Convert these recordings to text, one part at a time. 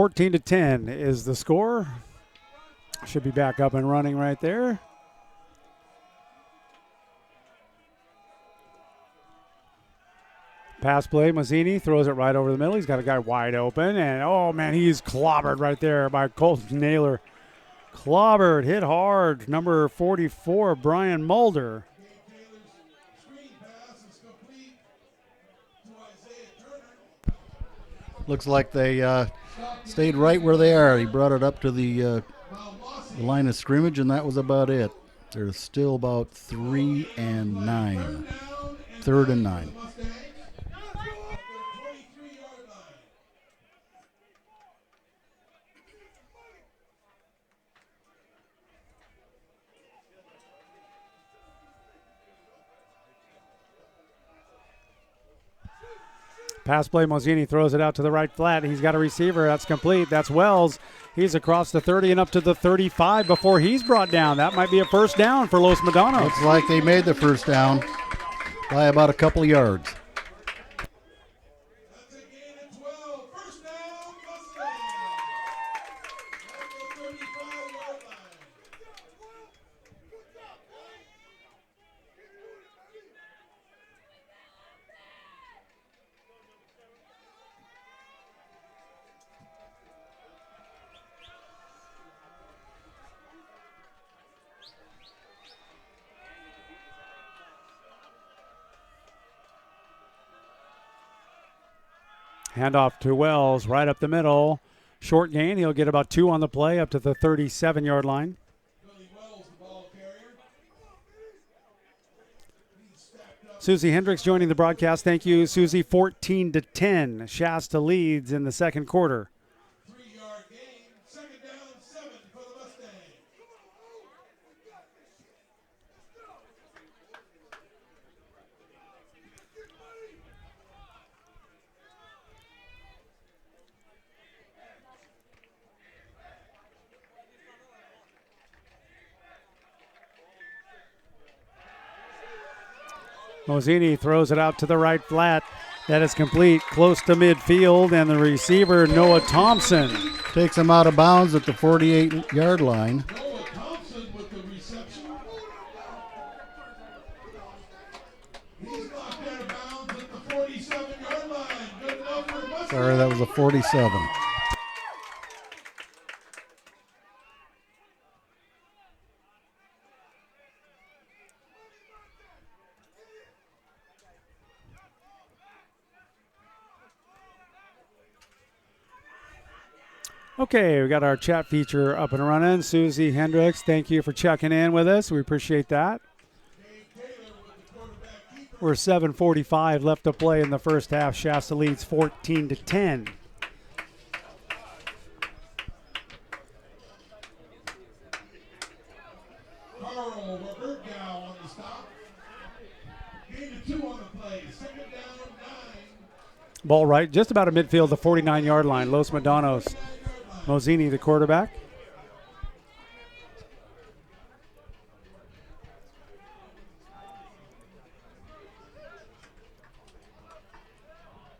14-10 is the score. Should be back up and running right there. Pass play, Mazzini throws it right over the middle. He's got a guy wide open, and oh man, he's clobbered right there by Colton Naylor. Clobbered, hit hard, number 44, Brian Mulder. Looks like they stayed right where they are. He brought it up to the line of scrimmage, and that was about it. There's still about 3 and 9. 3rd and 9. Pass play, Mazzini throws it out to the right flat. He's got a receiver. That's complete. That's Wells. He's across the 30 and up to the 35 before he's brought down. That might be a first down for Los Medanos. Looks like they made the first down by about a couple of yards. Handoff to Wells, right up the middle. Short gain. He'll get about 2 on the play up to the 37-yard line. Susie Hendricks joining the broadcast. Thank you, Susie. 14-10. Shasta leads in the second quarter. 3-yard gain. 2nd down, 7 for the Mustangs. Mazzini throws it out to the right flat. That is complete, close to midfield, and the receiver, Noah Thompson. Takes him out of bounds at the 48-yard line. Noah Thompson with the reception. He's knocked out of bounds at the 47-yard line. Good enough for Mustangs. Sorry, that was a 47. Okay, we got our chat feature up and running. Susie Hendricks, thank you for checking in with us. We appreciate that. We're 7:45 left to play in the first half. Shasta leads 14-10. Carl Robertgow on the stop. Gain of 2 on the play. 2nd down, 9. Ball right, just about a midfield, the 49-yard line. Los Medanos. Mazzini, the quarterback.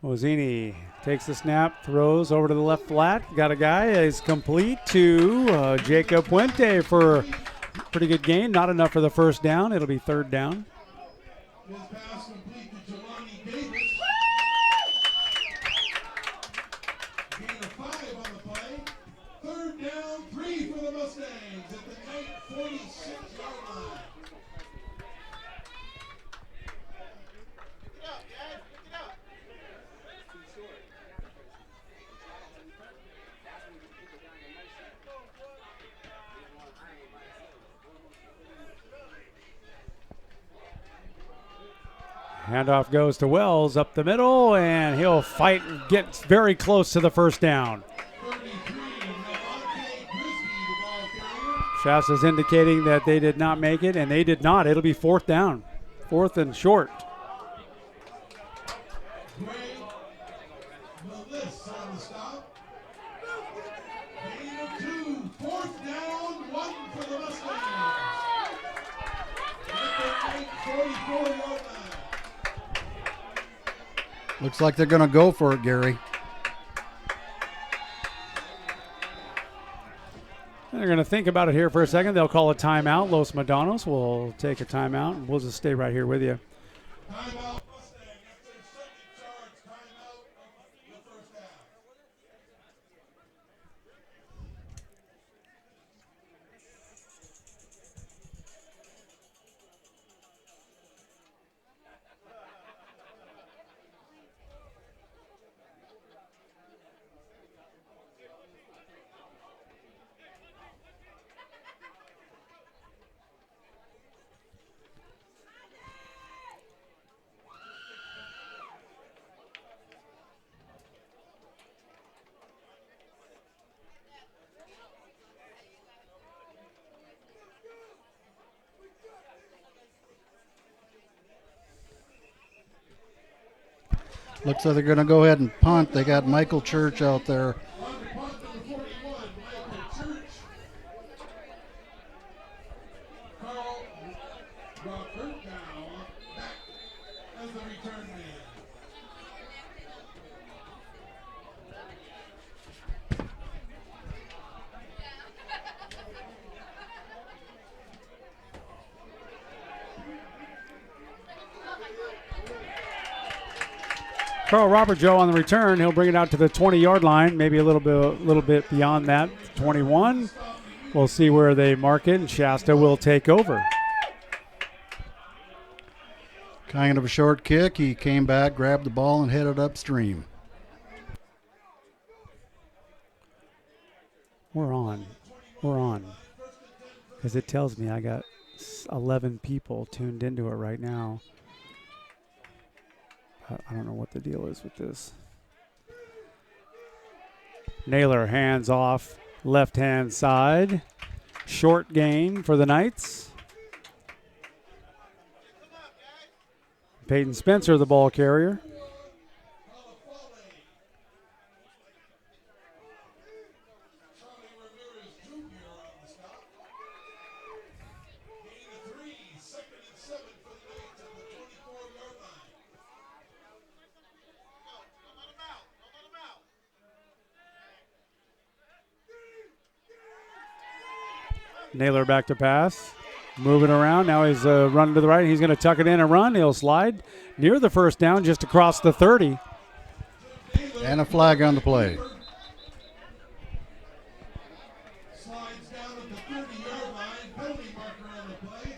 Mazzini takes the snap, throws over to the left flat. Got a guy, is complete to Jacob Puente for a pretty good gain. Not enough for the first down. It'll be 3rd down. His pass complete to Jelani Davis. Gain of 5 on the play. 3rd down, 3 for the Mustangs at the 46-yard line. Handoff goes to Wells up the middle, and he'll fight and get very close to the first down. Shasta's indicating that they did not make it, and they did not. It'll be 4th down. 4th and short. Looks like they're going to go for it, Gary. They're going to think about it here for a second. They'll call a timeout. Los Medanos will take a timeout, and we'll just stay right here with you. Timeout Mustang after second charge. Timeout of the first half. Looks like they're going to go ahead and punt. They got Michael Church out there. On the punt number 41, Michael Church. Carl Robert now back as the return man. Carl Robert Joe on the return. He'll bring it out to the 20-yard line, maybe a little bit beyond that, 21. We'll see where they mark it, and Shasta will take over. Kind of a short kick. He came back, grabbed the ball, and headed upstream. We're on. Because it tells me I got 11 people tuned into it right now. I don't know what the deal is with this. Naylor hands off, left-hand side. Short gain for the Knights. Peyton Spencer, the ball carrier. Naylor back to pass. Moving around. Now he's running to the right. He's going to tuck it in and run. He'll slide near the first down, just across the 30. And a flag on the play. Slides down at the 30-yard line. Penalty marker on the play.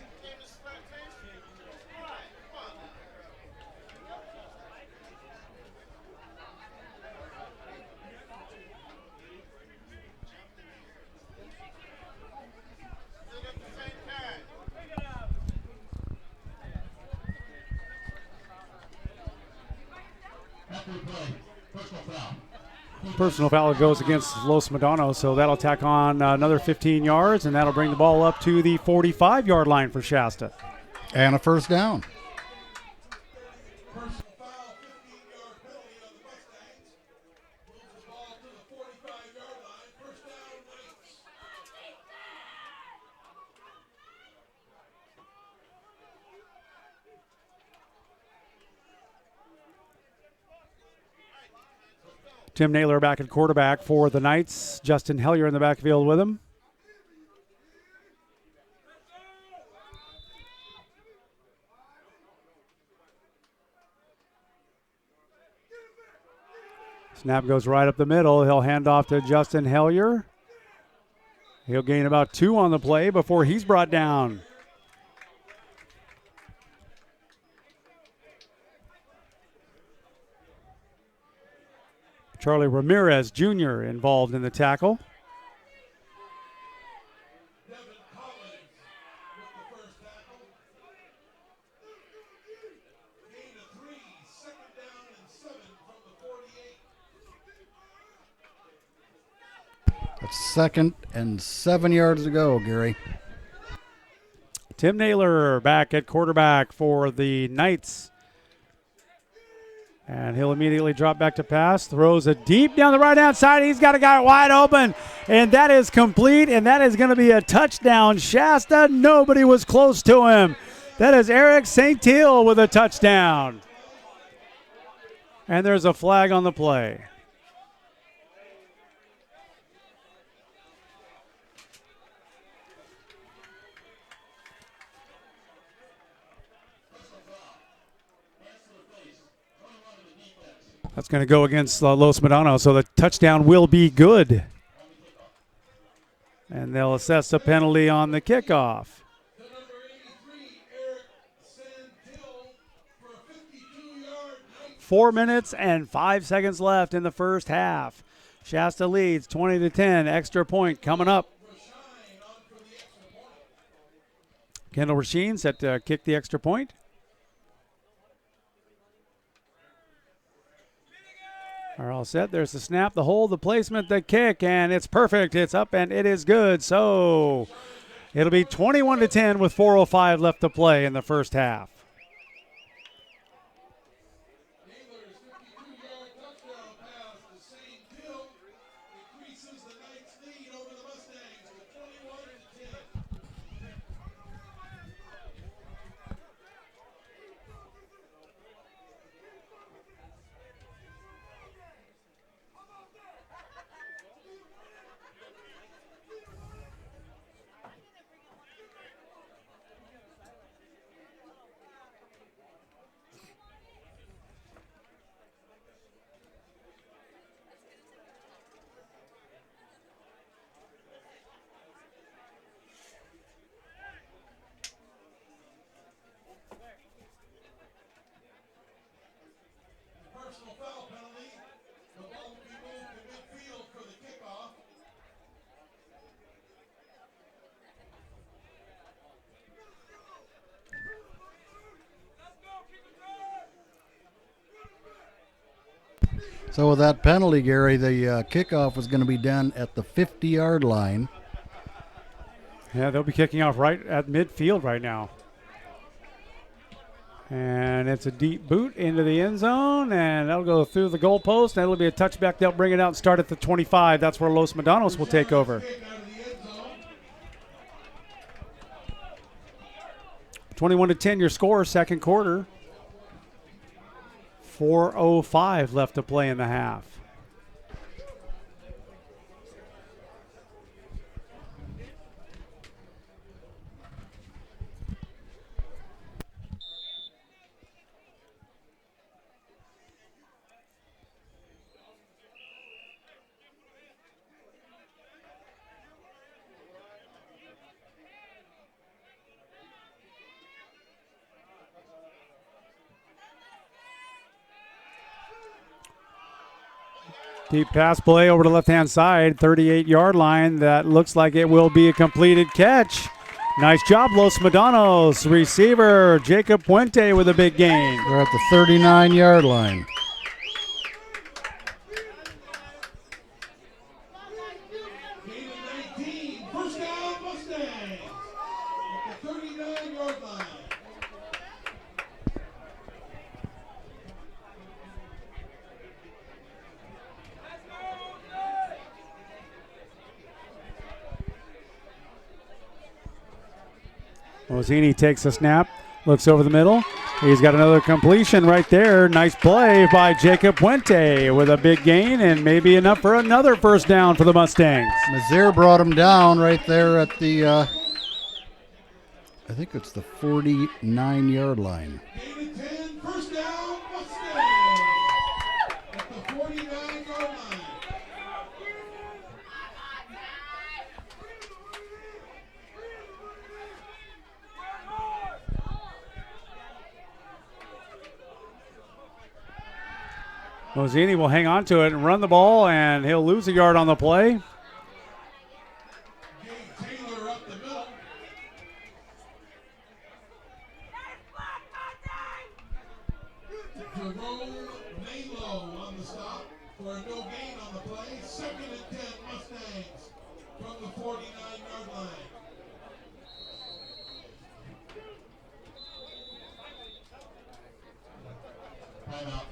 Personal foul goes against Los Medanos, so that'll tack on another 15 yards, and that'll bring the ball up to the 45-yard line for Shasta. And a first down. Personal foul, 15-yard penalty on the Mustangs. Moves the ball to the 45-yard line. First down, Knights. Tim Naylor back at quarterback for the Knights. Justin Hellier in the backfield with him. Snap goes right up the middle. He'll hand off to Justin Hellier. He'll gain about 2 on the play before he's brought down. Charlie Ramirez Jr. involved in the tackle. Devin Collins with the first tackle. Gain of 3, second down and 7 from the 48. That's second and 7 yards to go, Gary. Tim Naylor back at quarterback for the Knights. And he'll immediately drop back to pass. Throws it deep down the right-hand side. He's got a guy wide open. And that is complete. And that is going to be a touchdown. Shasta, nobody was close to him. That is Eric St. Hill with a touchdown. And there's a flag on the play. That's going to go against Los Medanos, so the touchdown will be good. And they'll assess a penalty on the kickoff. 4 minutes and 5 seconds left in the first half. Shasta leads 20-10. Extra point coming up. Kendall Rasheen set to kick the extra point. Are all set. There's the snap, the hold, the placement, the kick, and it's perfect. It's up and it is good. So it'll be 21-10 with 4:05 left to play in the first half. So with that penalty, Gary, the kickoff was going to be done at the 50-yard line. Yeah, they'll be kicking off right at midfield right now. And it's a deep boot into the end zone, and that'll go through the goalpost, and it'll be a touchback. They'll bring it out and start at the 25. That's where Los Medanos will take over. 21-10, your score, second quarter. 4:05 left to play in the half. Deep pass play over to the left-hand side, 38-yard line. That looks like it will be a completed catch. Nice job, Los Medanos. Receiver Jacob Puente with a big gain. They're at the 39-yard line. Gain of 19. First down, Mustangs. At the 39-yard line. Mozzini takes a snap, looks over the middle. He's got another completion right there. Nice play by Jacob Puente with a big gain and maybe enough for another first down for the Mustangs. Mazier brought him down right there at the, I think it's the 49-yard line. Gain of 10. First down, Mustangs. At the 49-yard line. Mozzini will hang on to it and run the ball, and he'll lose a yard on the play. Taylor up the middle. Jerome Nalo on the stop for a no gain on the play. 2nd and 10 Mustangs from the 49-yard line. Timeout.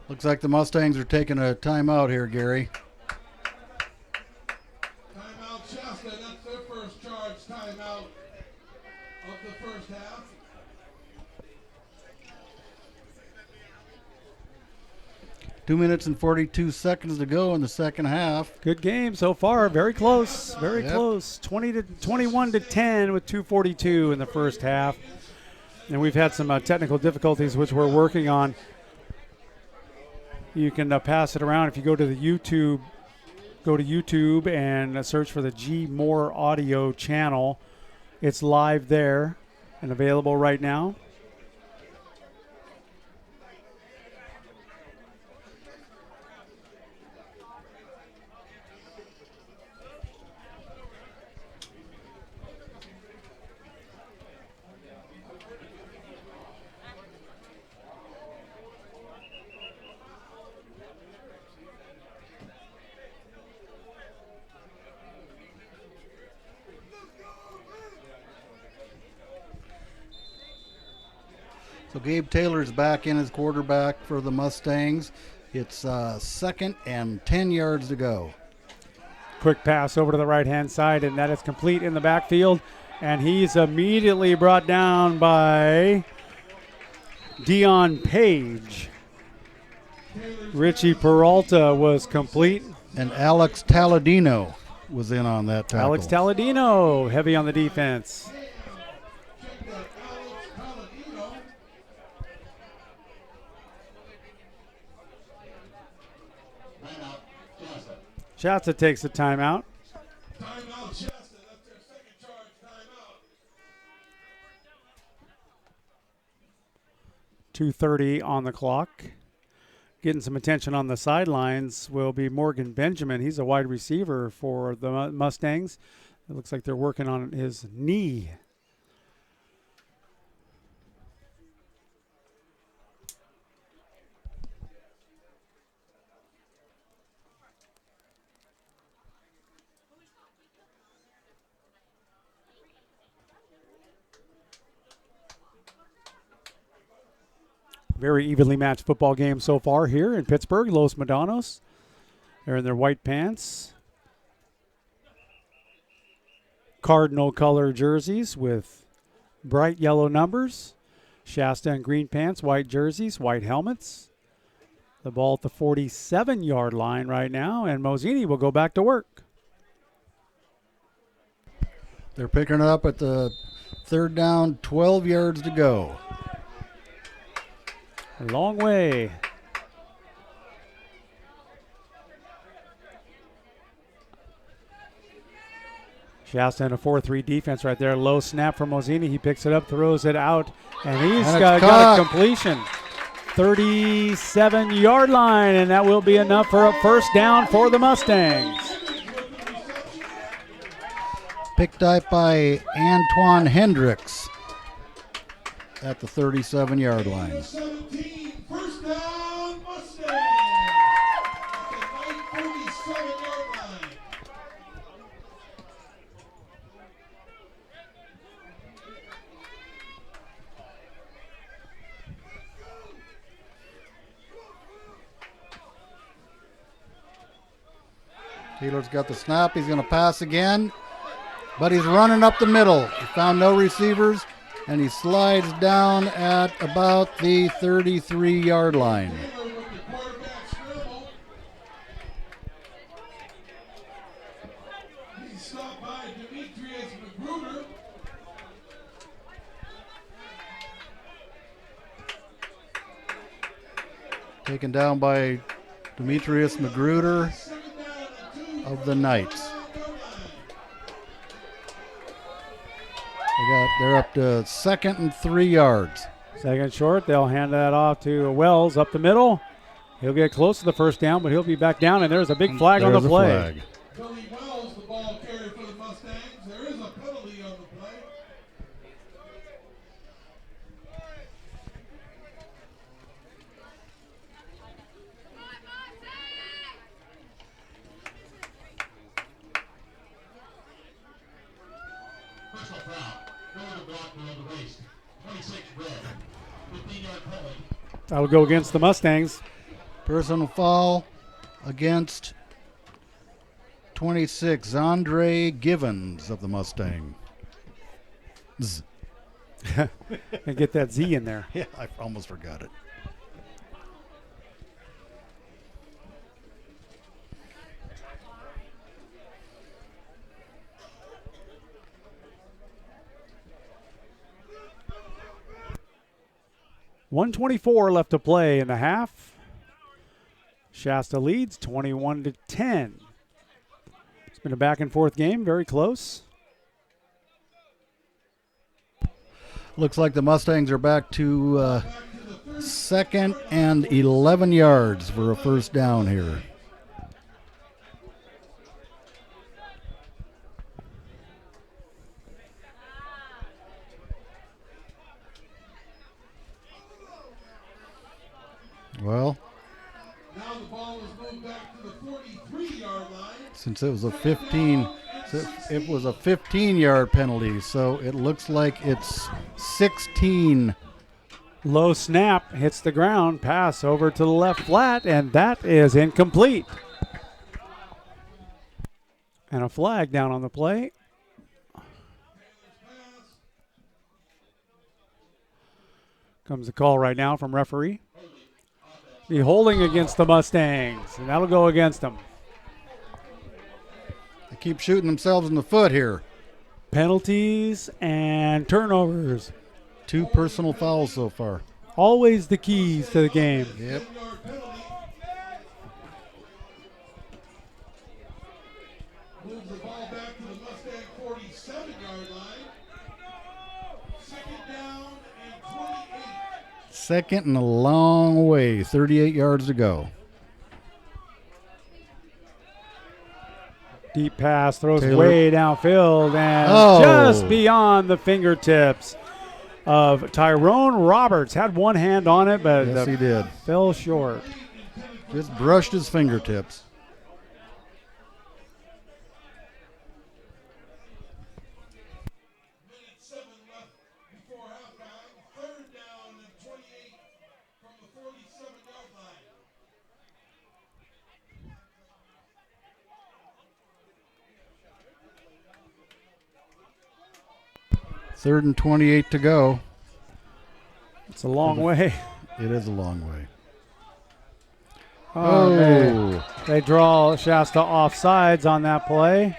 Looks like the Mustangs are taking a timeout here, Gary. Timeout Shasta. That's their first charge timeout of the first half. Two minutes and 42 seconds to go in the second half. Good game so far. Very close. Very close. 21-10 with 2:42 in the first half. And we've had some technical difficulties which we're working on. You can pass it around if you go to YouTube and search for the G More Audio channel. It's live there and available right now. So Gabe Taylor's back in as quarterback for the Mustangs. It's 2nd and 10 yards to go. Quick pass over to the right-hand side, and that is complete in the backfield. And he's immediately brought down by Dion Page. Richie Peralta was complete. And Alex Talladino was in on that tackle. Alex Talladino, heavy on the defense. Shasta takes a timeout. Timeout, Shasta. That's their second charge timeout. 2:30 on the clock. Getting some attention on the sidelines will be Morgan Benjamin. He's a wide receiver for the Mustangs. It looks like they're working on his knee. Very evenly matched football game so far here in Pittsburgh. Los Medanos. They're in their white pants. Cardinal color jerseys with bright yellow numbers. Shasta in green pants, white jerseys, white helmets. The ball at the 47-yard line right now, and Mozzini will go back to work. They're picking it up at the 3rd down, 12 yards to go. A long way. Shasta in a 4-3 defense right there. Low snap from Mozzini. He picks it up, throws it out, and he's got a completion. 37-yard line, and that will be enough for a first down for the Mustangs. Picked up by Antoine Hendricks at the 37-yard line. 17, first down, Mustangs. At the 47-yard line. Taylor's got the snap. He's going to pass again, but he's running up the middle. He found no receivers, and he slides down at about the 33-yard line. Taylor with the quarterback scramble. He's stopped by Demetrius Magruder. Taken down by Demetrius Magruder of the Knights. They're up to 2nd and 3 yards. Second short. They'll hand that off to Wells up the middle. He'll get close to the first down, but he'll be back down, and there's a big flag on the play. Billy Wells, the ball carrier for the Mustangs. There is a penalty on the play. Personal foul. Go to the block below the waist. 26 red. 15-yard penalty. That'll go against the Mustangs. Personal foul against 26, Andre Givens of the Mustang. And get that Z in there. Yeah, I almost forgot it. .124 left to play in the half. Shasta leads 21-10. It's been a back and forth game, very close. Looks like the Mustangs are back to second and 11 yards for a first down here. Well, Now the ball is moved back to the 43-yard line. since it was a 15-yard penalty, so it looks like it's 16. Low snap, hits the ground, pass over to the left flat, and that is incomplete. And a flag down on the play. Comes a call right now from referee. Be holding against the Mustangs, and that'll go against them. They keep shooting themselves in the foot here. Penalties and turnovers. 2 personal fouls so far. Always the keys to the game. Yep. 10-yard penalty. Moves the ball back to the Mustang 47-yard line. Second down and 28. Second and a long way, 38 yards to go. Deep pass, throws Taylor. way downfield and Oh. just beyond the fingertips of Tyrone Roberts. Had one hand on it, but Yes, he did. fell short. Just brushed his fingertips. Minute 7 left before halftime. Third down and 28 from the 47-yard line. Third and 28 to go. It's a long way. It is a long way. Oh, they draw Shasta offsides on that play.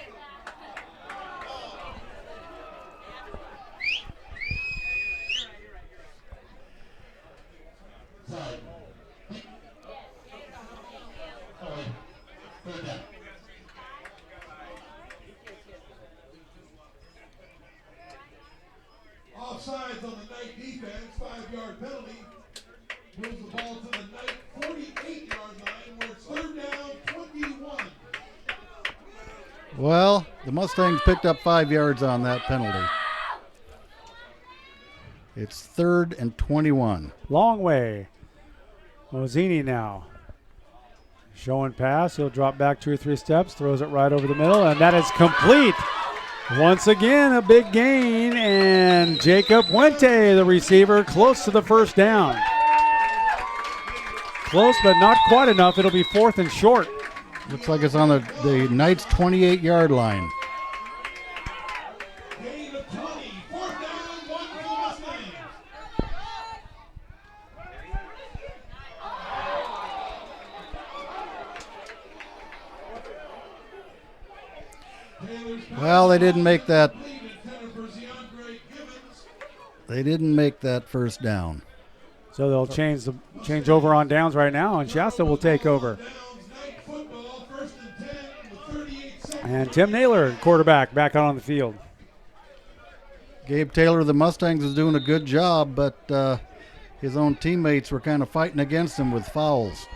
Offsides on the night defense, 5-yard penalty. Moves the ball to the night 48-yard line where it's third down, 21. Well, the Mustangs picked up 5 yards on that penalty. It's third and 21. Long way. Mozzini now. Showing pass. He'll drop back 2 or 3 steps, throws it right over the middle, and that is complete. Once again, a big gain, and Jacob Puente, the receiver, close to the first down. Close, but not quite enough. It'll be 4th and short. Looks like it's on the Knights' 28-yard line. Gain of 20. Fourth down, 1 for the Mustangs. Well, they didn't make that. Lead intended for Zeandre Gibbons. They didn't make that first down. So they'll change over on downs right now, and Shasta will take over. Downs, night football, 1st and 10 with 38 seconds. And Tim Naylor, quarterback, back out on the field. Gabe Taylor of the Mustangs is doing a good job, but his own teammates were kind of fighting against him with fouls.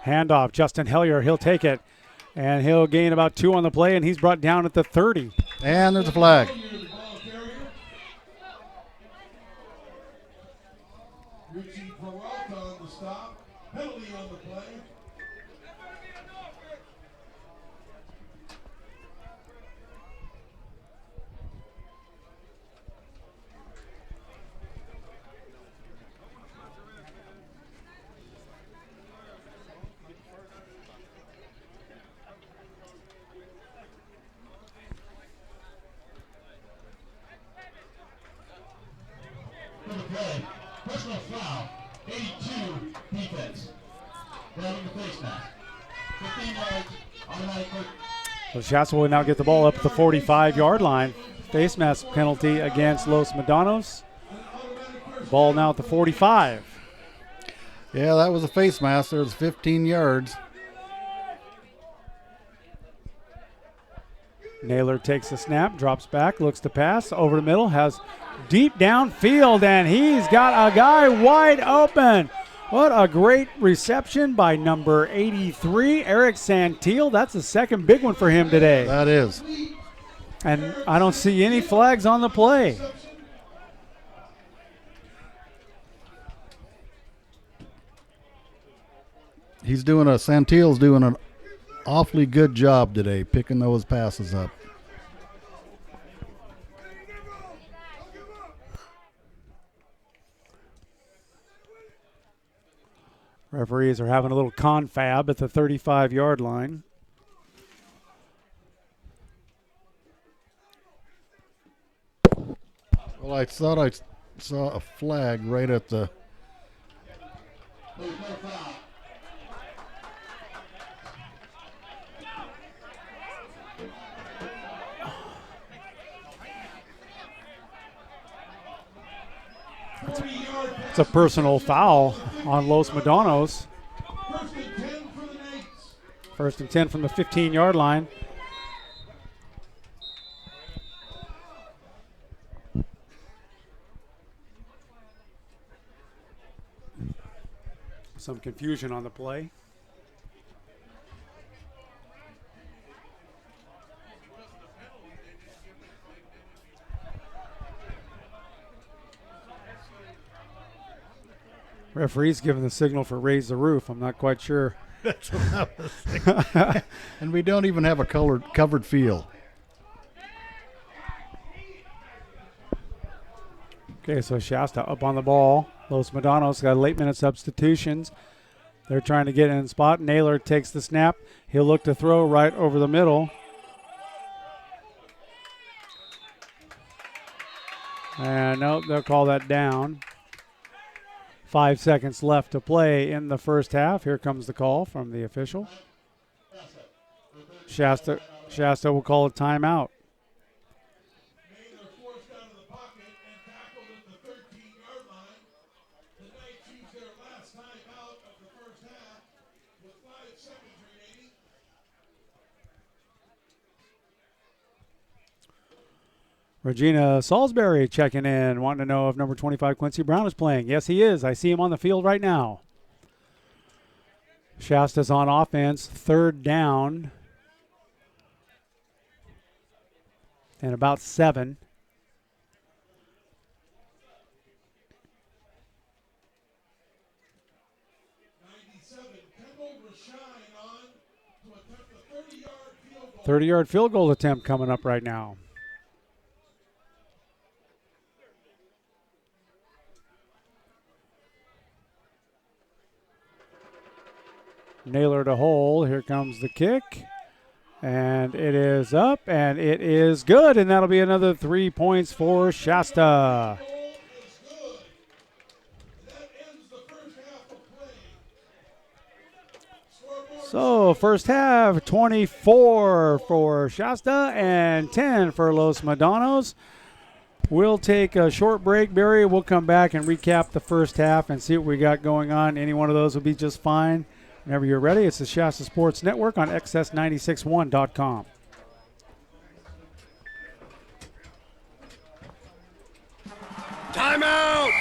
Handoff, Justin Hellier, he'll take it. And he'll gain about 2 on the play, and he's brought down at the 30. And there's a flag. The ball carrier. Richie Peralta on the stop. Penalty on the play. play. Personal foul. 82 defense. Grabbing the face mask. 15 yards. Automatic. So Shasta will now get the ball up at the 45-yard line. Face mask penalty against Los Medanos. Ball now at the 45. Yeah, that was a face mask. There was 15 yards. Naylor takes the snap, drops back, looks to pass, over the middle, has deep downfield, and he's got a guy wide open. What a great reception by number 83, Eric Santil. That's the second big one for him today. That is. And I don't see any flags on the play. Santil's doing an awfully good job today picking those passes up. Referees are having a little confab at the 35-yard line. Well, I thought I saw a flag right at the... It's a personal foul on Los Medanos. First and 10 from the 15-yard line. Some confusion on the play. Referee's giving the signal for raise the roof. I'm not quite sure. That's what I was thinking. And we don't even have a covered field. Okay, so Shasta up on the ball. Los Medanos got late minute substitutions. They're trying to get in spot. Naylor takes the snap. He'll look to throw right over the middle. And nope, they'll call that down. 5 seconds left to play in the first half. Here comes the call from the official. Shasta will call a timeout. Naylor forced out of the pocket and tackled at the 13-yard line. The Knights used their last timeout of the first half with 5 seconds remaining. Regina Salisbury checking in, wanting to know if number 25 Quincy Brown is playing. Yes, he is. I see him on the field right now. Shasta's on offense, third down. And about 7. Kendall Rashine on to attempt a 30-yard field goal. 30-yard field goal attempt coming up right now. Naylor to hole. Here comes the kick. And it is up, and it is good. And that'll be another 3 points for Shasta. Goal is good. That ends the first half of play. Scoreboard So first half, 24 for Shasta and 10 for Los Medanos. We'll take a short break, Barry. We'll come back and recap the first half and see what we got going on. Any one of those will be just fine. Whenever you're ready, it's the Shasta Sports Network on XS961.com. Timeout!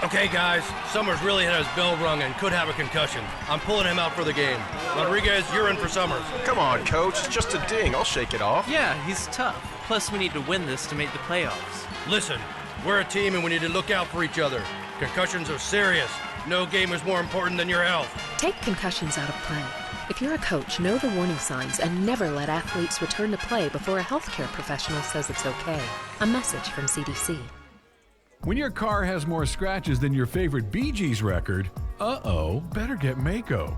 Okay, guys, Summers really had his bell rung and could have a concussion. I'm pulling him out for the game. Rodriguez, you're in for Summers. Come on, Coach. It's just a ding. I'll shake it off. Yeah, he's tough. Plus, we need to win this to make the playoffs. Listen, we're a team and we need to look out for each other. Concussions are serious. No game is more important than your health. Take concussions out of play. If you're a coach, know the warning signs and never let athletes return to play before a healthcare professional says it's okay. A message from CDC. When your car has more scratches than your favorite Bee Gees record, better get Mako.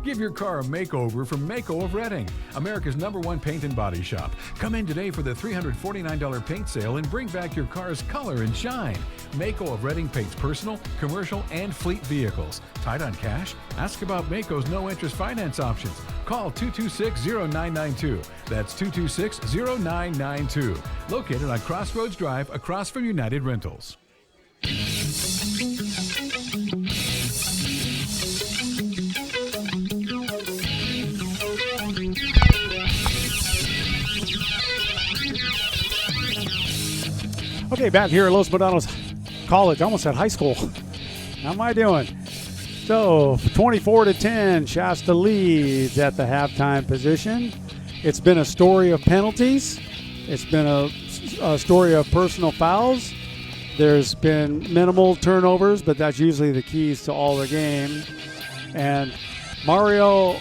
Give your car a makeover from Mako of Reading, America's #1 paint and body shop. Come in today for the $349 paint sale and bring back your car's color and shine. Mako of Reading paints personal, commercial, and fleet vehicles. Tight on cash? Ask about Mako's no-interest finance options. Call 226-0992. That's 226-0992. Located on Crossroads Drive across from United Rentals. Okay, back here at Los Medanos College. I almost said high school. How am I doing? So 24-10, Shasta leads at the halftime position. It's been a story of penalties. It's been a story of personal fouls. There's been minimal turnovers, but that's usually the keys to all the game. And Mario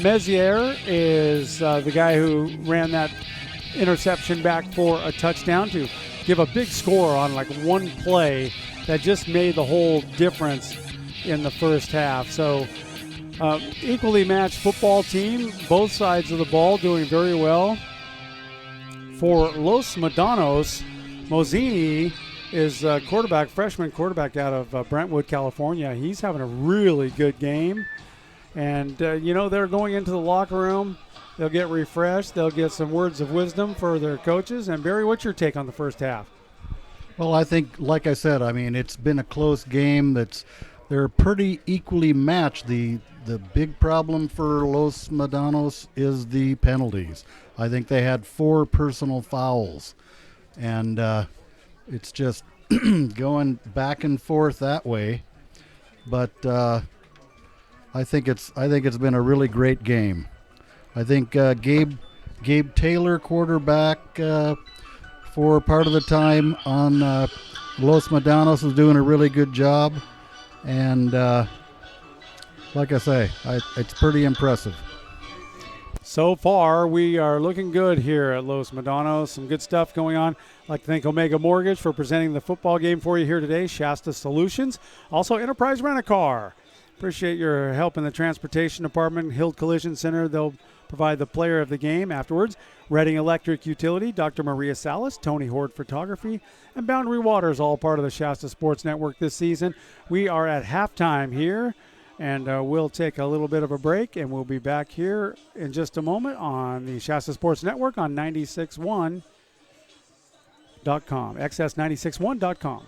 Mezier is the guy who ran that interception back for a touchdown to give a big score on like one play that just made the whole difference in the first half. So equally matched football team, both sides of the ball doing very well. For Los Medanos, Mozzini is freshman quarterback out of Brentwood, California. He's having a really good game. And, they're going into the locker room. They'll get refreshed. They'll get some words of wisdom for their coaches. And, Barry, what's your take on the first half? Well, I think, like I said, it's been a close game. They're pretty equally matched. The big problem for Los Medanos is the penalties. I think they had 4 personal fouls, and it's just going back and forth that way. But I think it's been a really great game. I think Gabe Taylor, quarterback, for part of the time on Los Medanos, is doing a really good job. And like I say, it's pretty impressive. So far, we are looking good here at Los Medanos. Some good stuff going on. I'd like to thank Omega Mortgage for presenting the football game for you here today. Shasta Solutions. Also, Enterprise Rent-A-Car. Appreciate your help in the transportation department. Hill Collision Center, they'll provide the player of the game afterwards. Reading Electric Utility, Dr. Maria Salas, Tony Horde Photography, and Boundary Waters, all part of the Shasta Sports Network this season. We are at halftime here, and we'll take a little bit of a break, and we'll be back here in just a moment on the Shasta Sports Network on 96.1.com, xs961.com.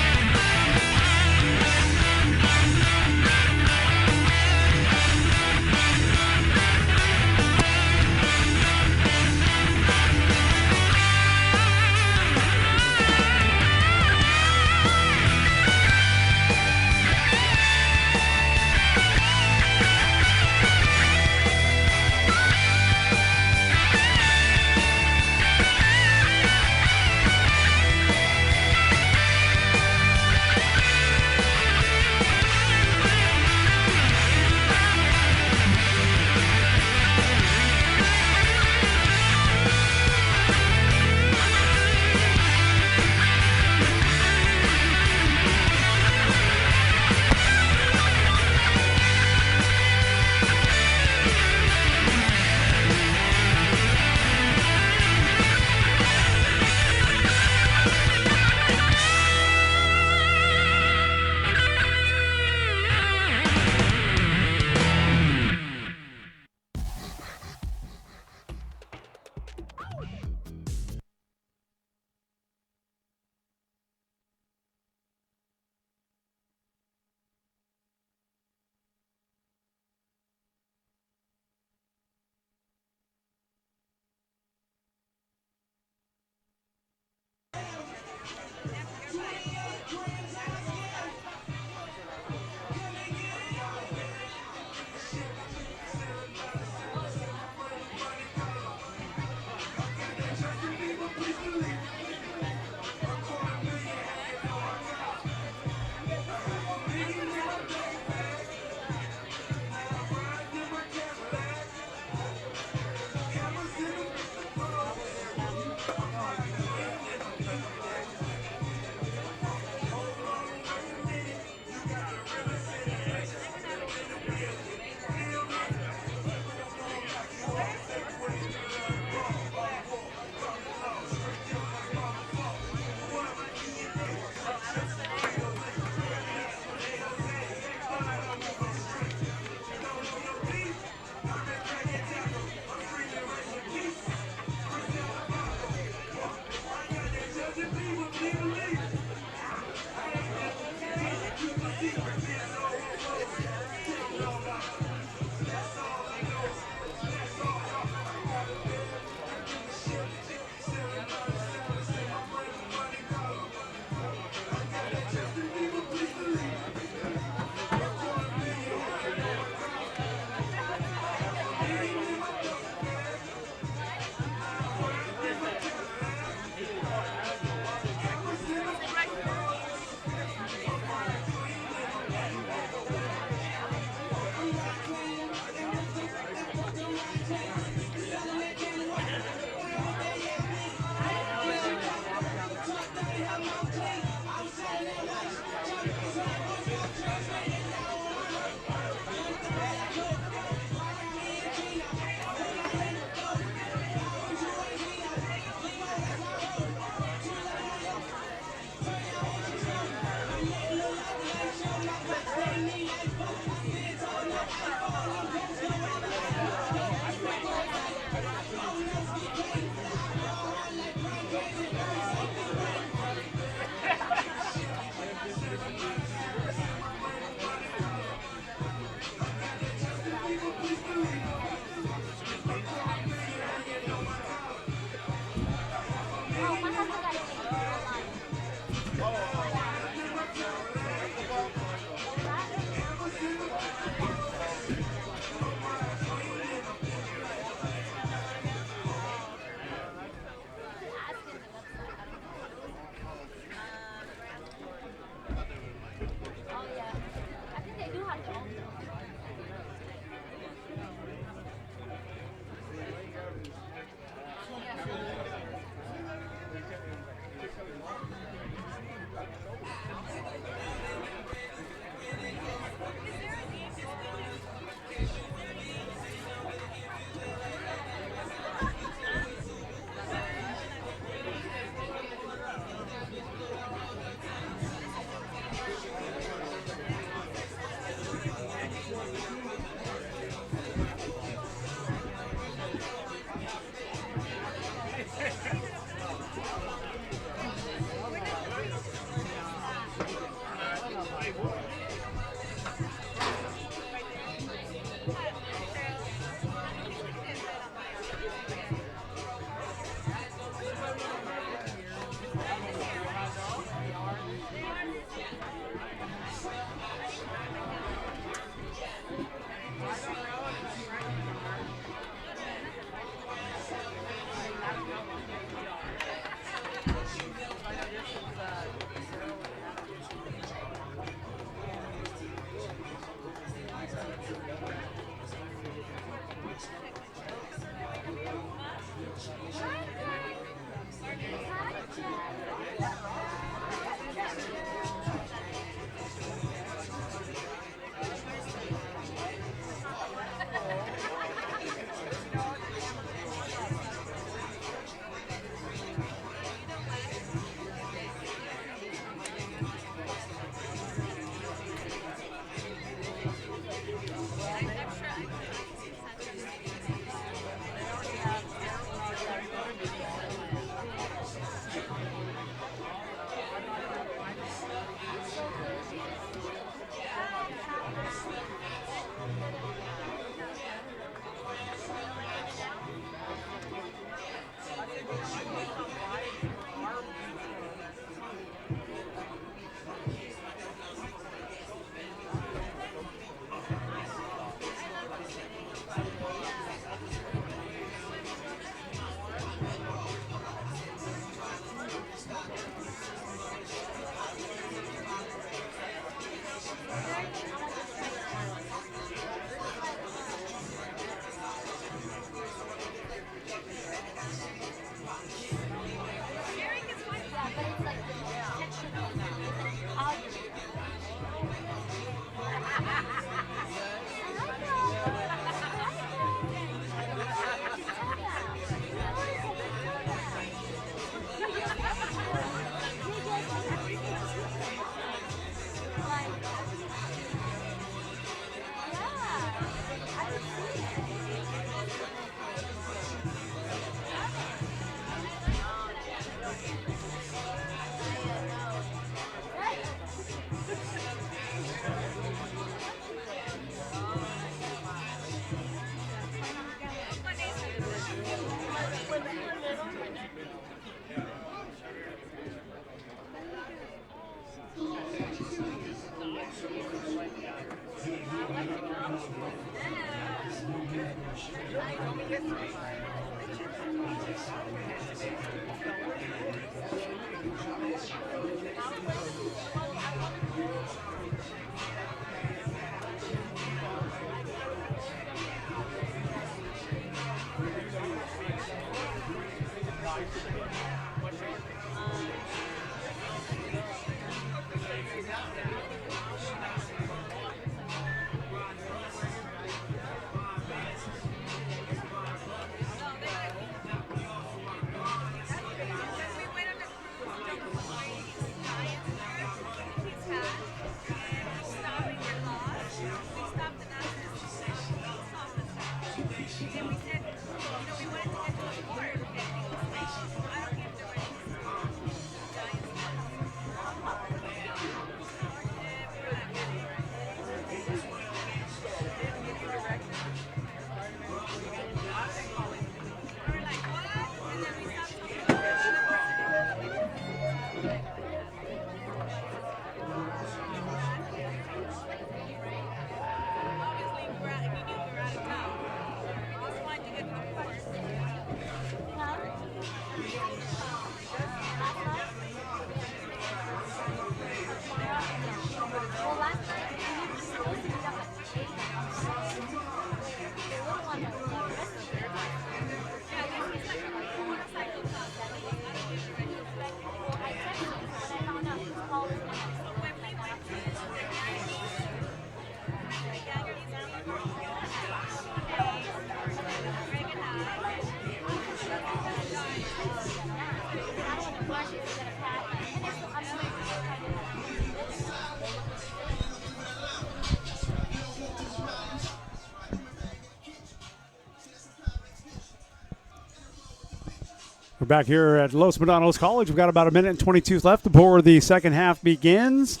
We're back here at Los Medanos College. We've got about a minute and 22 left before the second half begins.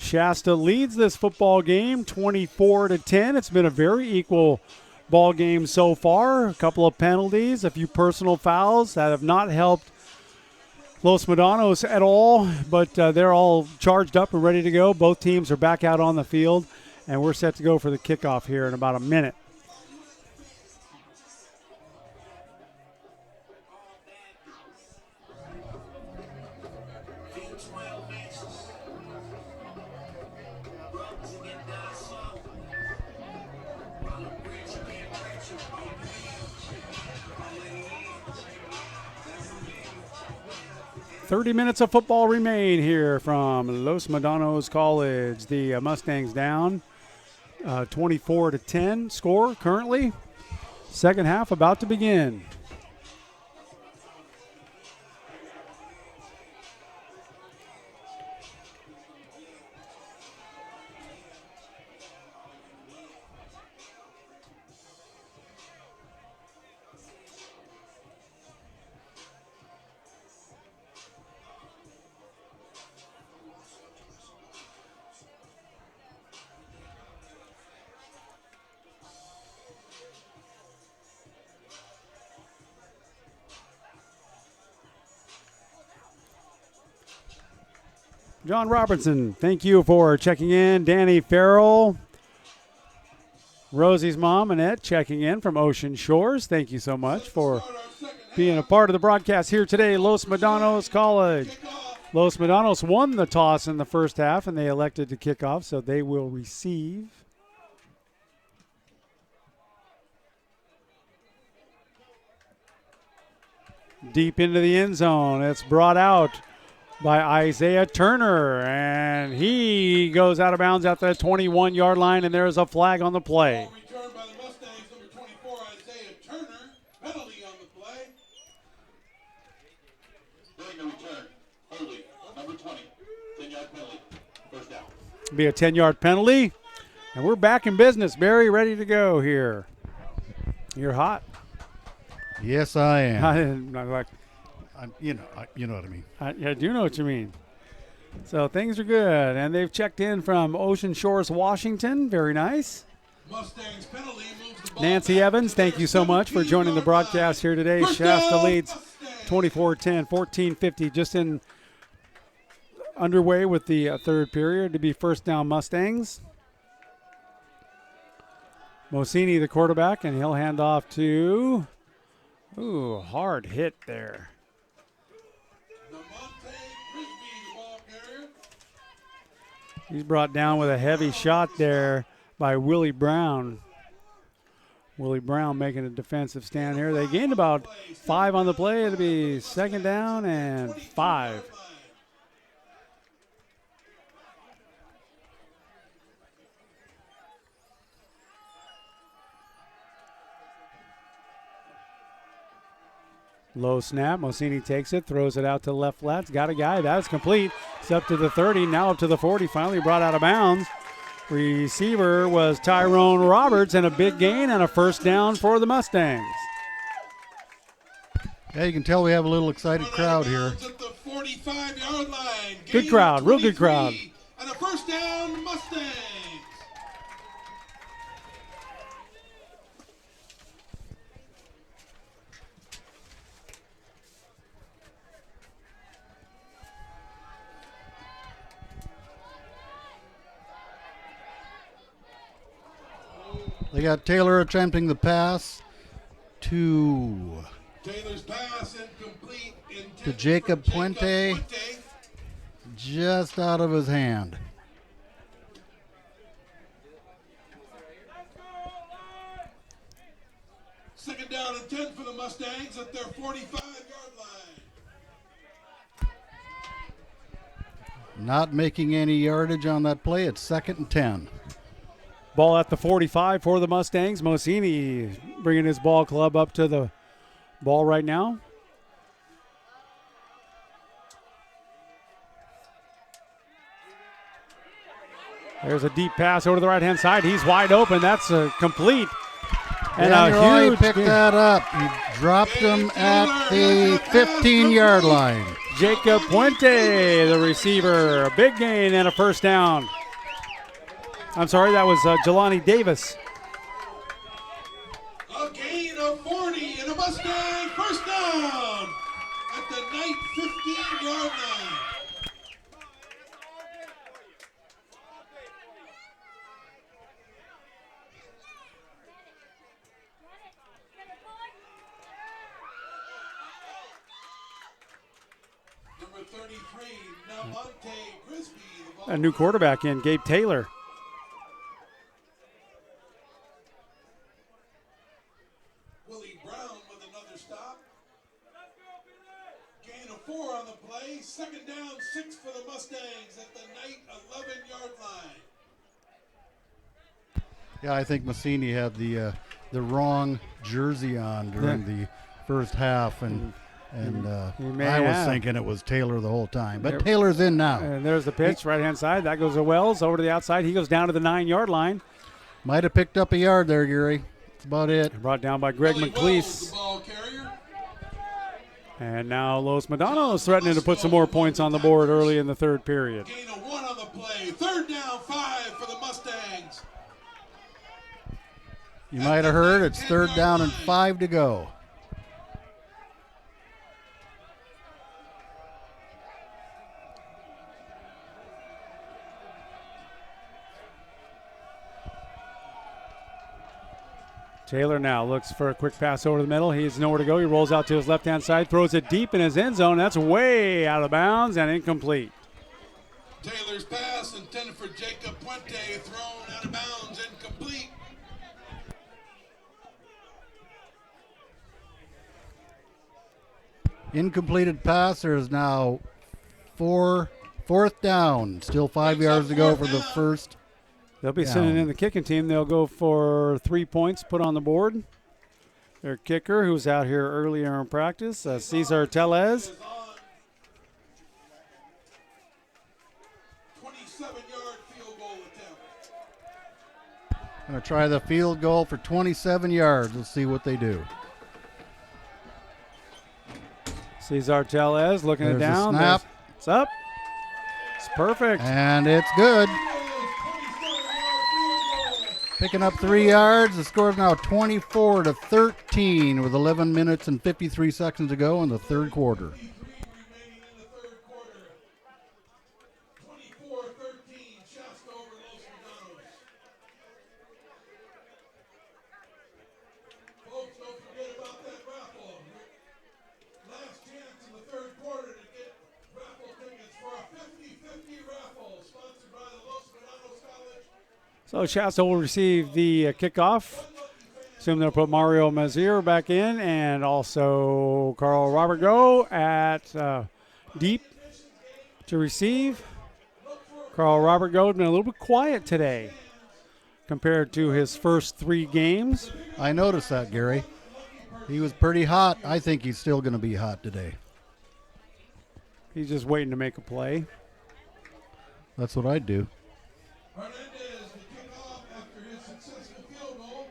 Shasta leads this football game 24-10. It's been a very equal ball game so far. A couple of penalties, a few personal fouls that have not helped Los Medanos at all, but they're all charged up and ready to go. Both teams are back out on the field, and we're set to go for the kickoff here in about a minute. "30 minutes of football remain here from Los Medanos College." The Mustangs down 24-10 score currently. Second half about to begin. John Robertson, thank you for checking in. Danny Farrell, Rosie's mom, Annette, checking in from Ocean Shores. Thank you so much for being a part of the broadcast here today. Los Medanos College. Los Medanos won the toss in the first half, and they elected to kick off, so they will receive. Deep into the end zone. It's brought out by Isaiah Turner, and he goes out of bounds at the 21-yard line, and there's a flag on the play. Returned by the Mustangs, number 24, Isaiah Turner. Penalty on the play. During the return, holding, number 20, 10-yard penalty, first down. Be a 10-yard penalty, and we're back in business. Barry, ready to go here. You're hot. Yes, I am. You know what I mean. I do know what you mean. So things are good, and they've checked in from Ocean Shores, Washington. Very nice. Mustangs penalty moves the ball Nancy back Evans, to thank their you so much for joining the 17-yard broadcast line. here today. First Shasta down, leads Mustangs. 24-10, 14-50, just in underway with the third period to be first down Mustangs. Mosini, the quarterback, and he'll hand off to, hard hit there. He's brought down with a heavy shot there by Willie Brown. Willie Brown making a defensive stand here. They gained about 5 on the play. It'll be second down and 5. Low snap. Mosini takes it, throws it out to the left flat. Got a guy. That is complete. It's up to the 30, now up to the 40. Finally brought out of bounds. Receiver was Tyrone Roberts, and a big gain and a first down for the Mustangs. Yeah, you can tell we have a little excited crowd here. At the 45-yard line. Good crowd, real good crowd. And a first down, Mustangs. They got Taylor attempting the pass to Taylor's pass incomplete. to Jacob Puente, just out of his hand. Second down and 10 for the Mustangs at their 45-yard line. Not making any yardage on that play. It's second and 10. Ball at the 45 for the Mustangs. Mosini bringing his ball club up to the ball right now. There's a deep pass over to the right-hand side. He's wide open. That's complete. And Daniel a huge picked that up. He dropped him at the 15-yard line. Jacob Puente, the receiver. A big gain and a first down. I'm sorry, that was Jelani Davis. A gain of 40 and a Mustang first down at the night 15-yard line. Number 33, Namonte Grisby. A new quarterback in, Gabe Taylor. Willie Brown with another stop. Gain of 4 on the play. Second down, 6 for the Mustangs at the night 11-yard line. Yeah, I think Massini had the wrong jersey on during the first half, and I was thinking it was Taylor the whole time. But Taylor's in now. And there's the pitch, right-hand side. That goes to Wells over to the outside. He goes down to the 9-yard line. Might have picked up a yard there, Gary. That's about it. Brought down by Greg Billy McLeese. Wells, the ball carrier. And now Los Medanos threatening to put some more points on the board early in the third period. Gain of 1 on the play. Third down, 5 for the Mustangs. You might have heard it's third down and 5 to go. Taylor now looks for a quick pass over the middle. He has nowhere to go. He rolls out to his left-hand side, throws it deep in his end zone. That's way out of bounds and incomplete. Taylor's pass intended for Jacob Puente, thrown out of bounds, incomplete. Incompleted pass. There's now fourth down. Still 5 yards to go for the first. They'll be sending in the kicking team. They'll go for 3 points put on the board. Their kicker, who's out here earlier in practice, Cesar Tellez. 27-yard field goal attempt. Going to try the field goal for 27 yards. Let's see what they do. Cesar Tellez looking it There's a down. snap. It's up. It's perfect. And it's good. Picking up 3 yards. The score is now 24-13 with 11 minutes and 53 seconds to go in the third quarter. 3 remaining in the third quarter. 24-13, Shasta over Los Medanos. Folks, don't forget about that raffle. Last chance in the third quarter to get raffle tickets for a 50-50 raffle sponsored by the Los Medanos College. So Shasta will receive the kickoff. Assume they'll put Mario Mazier back in, and also Carl Robert Go at deep to receive. Carl Robert Go has been a little bit quiet today compared to his first 3 games. I noticed that, Gary. He was pretty hot. I think he's still going to be hot today. He's just waiting to make a play. That's what I'd do. Hernandez to kick off after his successful field goal.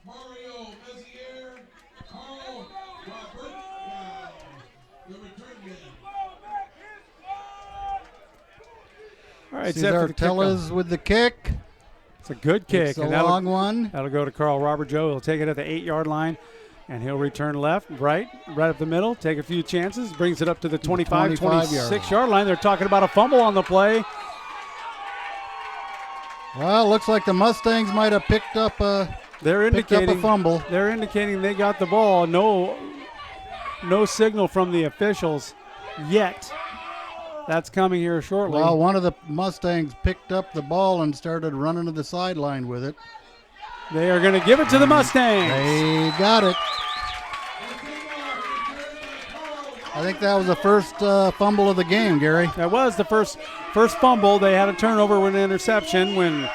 Mario Mazier, Carl Robert, the return man. All right, Cesar Tellez with the kick. It's a good kick. It's a long one. That'll go to Carl Robert Joe. He'll take it at the 8-yard line, and he'll return left, right up the middle, take a few chances, brings it up to the 25, 26-yard line. They're talking about a fumble on the play. Well, looks like the Mustangs might have picked up a fumble. They're indicating they got the ball. No signal from the officials yet. That's coming here shortly. Well, one of the Mustangs picked up the ball and started running to the sideline with it. They are going to give it to the Mustangs. They got it. I think that was the first fumble of the game, Gary. That was the first fumble. They had a turnover with an interception when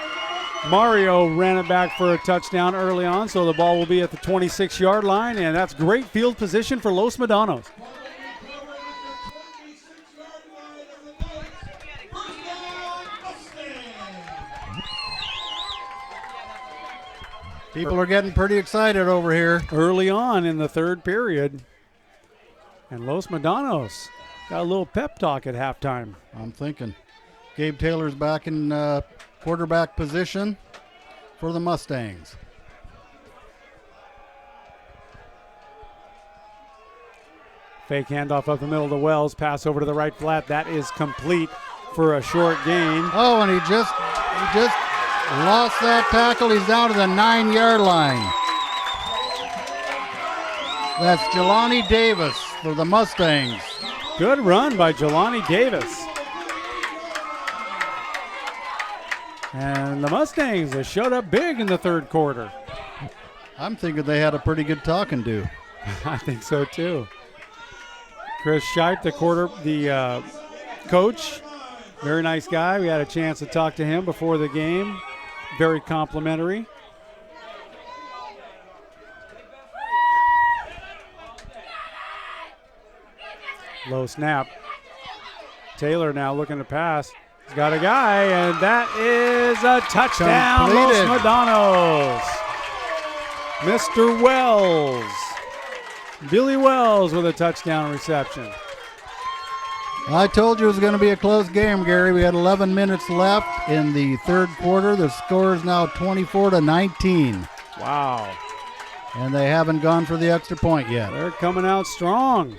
Mario ran it back for a touchdown early on, so the ball will be at the 26-yard line, and that's great field position for Los Medanos. People are getting pretty excited over here. Early on in the third period. And Los Medanos got a little pep talk at halftime. I'm thinking. Gabe Taylor's back in quarterback position for the Mustangs. Fake handoff up the middle to Wells. Pass over to the right flat. That is complete for a short gain. Oh, and he just lost that tackle. He's down to the 9-yard line. That's Jelani Davis for the Mustangs. Good run by Jelani Davis. And the Mustangs have showed up big in the third quarter. I'm thinking they had a pretty good talking to. I think so too. Chris Scheidt, the coach, very nice guy. We had a chance to talk to him before the game. Very complimentary. Low snap. Taylor now looking to pass. He's got a guy, and that is a touchdown, Completed. Los Medanos. Mr. Wells. Billy Wells with a touchdown reception. I told you it was going to be a close game, Gary. We had 11 minutes left in the third quarter. The score is now 24-19. Wow. And they haven't gone for the extra point yet. They're coming out strong.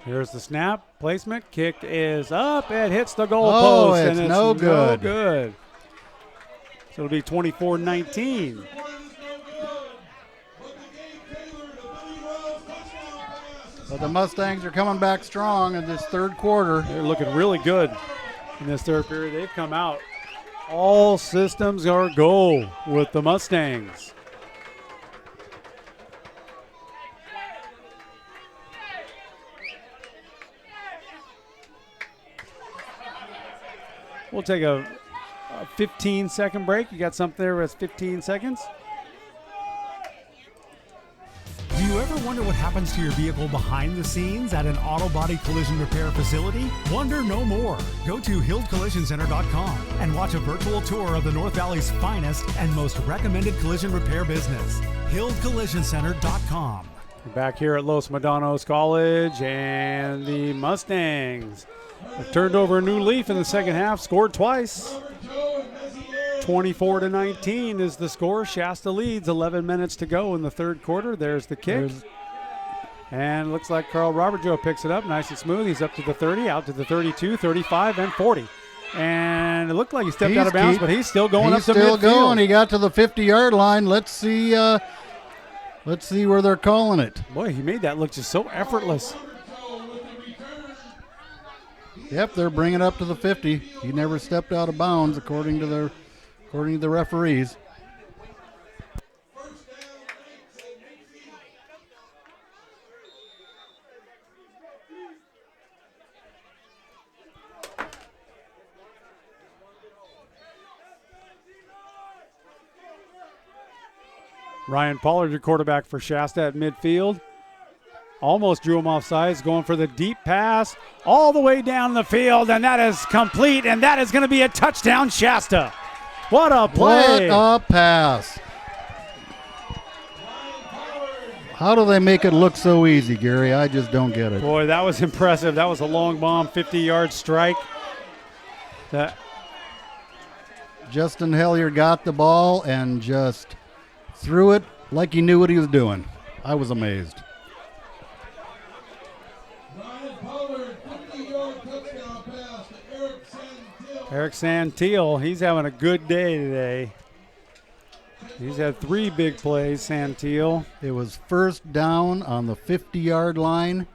Here's the snap, placement, kick is up, it hits the goal post, it's and it's no good. good. So it'll be 24-19. But the Mustangs are coming back strong in this third quarter. They're looking really good in this third period. They've come out. All systems are go with the Mustangs. We'll take a 15-second break. You got something there with 15 seconds? Do you ever wonder what happens to your vehicle behind the scenes at an auto body collision repair facility? Wonder no more. Go to HilldCollisionCenter.com and watch a virtual tour of the North Valley's finest and most recommended collision repair business. HilldCollisionCenter.com. We're back here at Los Medanos College, and the Mustangs have turned over a new leaf in the second half, scored twice. 24-19 is the score. Shasta leads, 11 minutes to go in the third quarter. There's the kick. And looks like Carl Robertjo picks it up nice and smooth. He's up to the 30, out to the 32, 35, and 40. And it looked like he stepped out of bounds, but he's still going up to midfield. He's still going. He got to the 50-yard line. Let's see where they're calling it. Boy, he made that look just so effortless. Yep, they're bringing it up to the 50. He never stepped out of bounds, according to the referees. Ryan Pollard, your quarterback for Shasta at midfield. Almost drew him off sides, going for the deep pass all the way down the field, and that is complete, and that is going to be a touchdown, Shasta. What a play. What a pass. How do they make it look so easy, Gary? I just don't get it. Boy, that was impressive. That was a long bomb, 50-yard strike. Justin Hellier got the ball and just threw it like he knew what he was doing. I was amazed. Eric Santil, he's having a good day today. He's had 3 big plays, Santil. It was first down on the 50-yard line,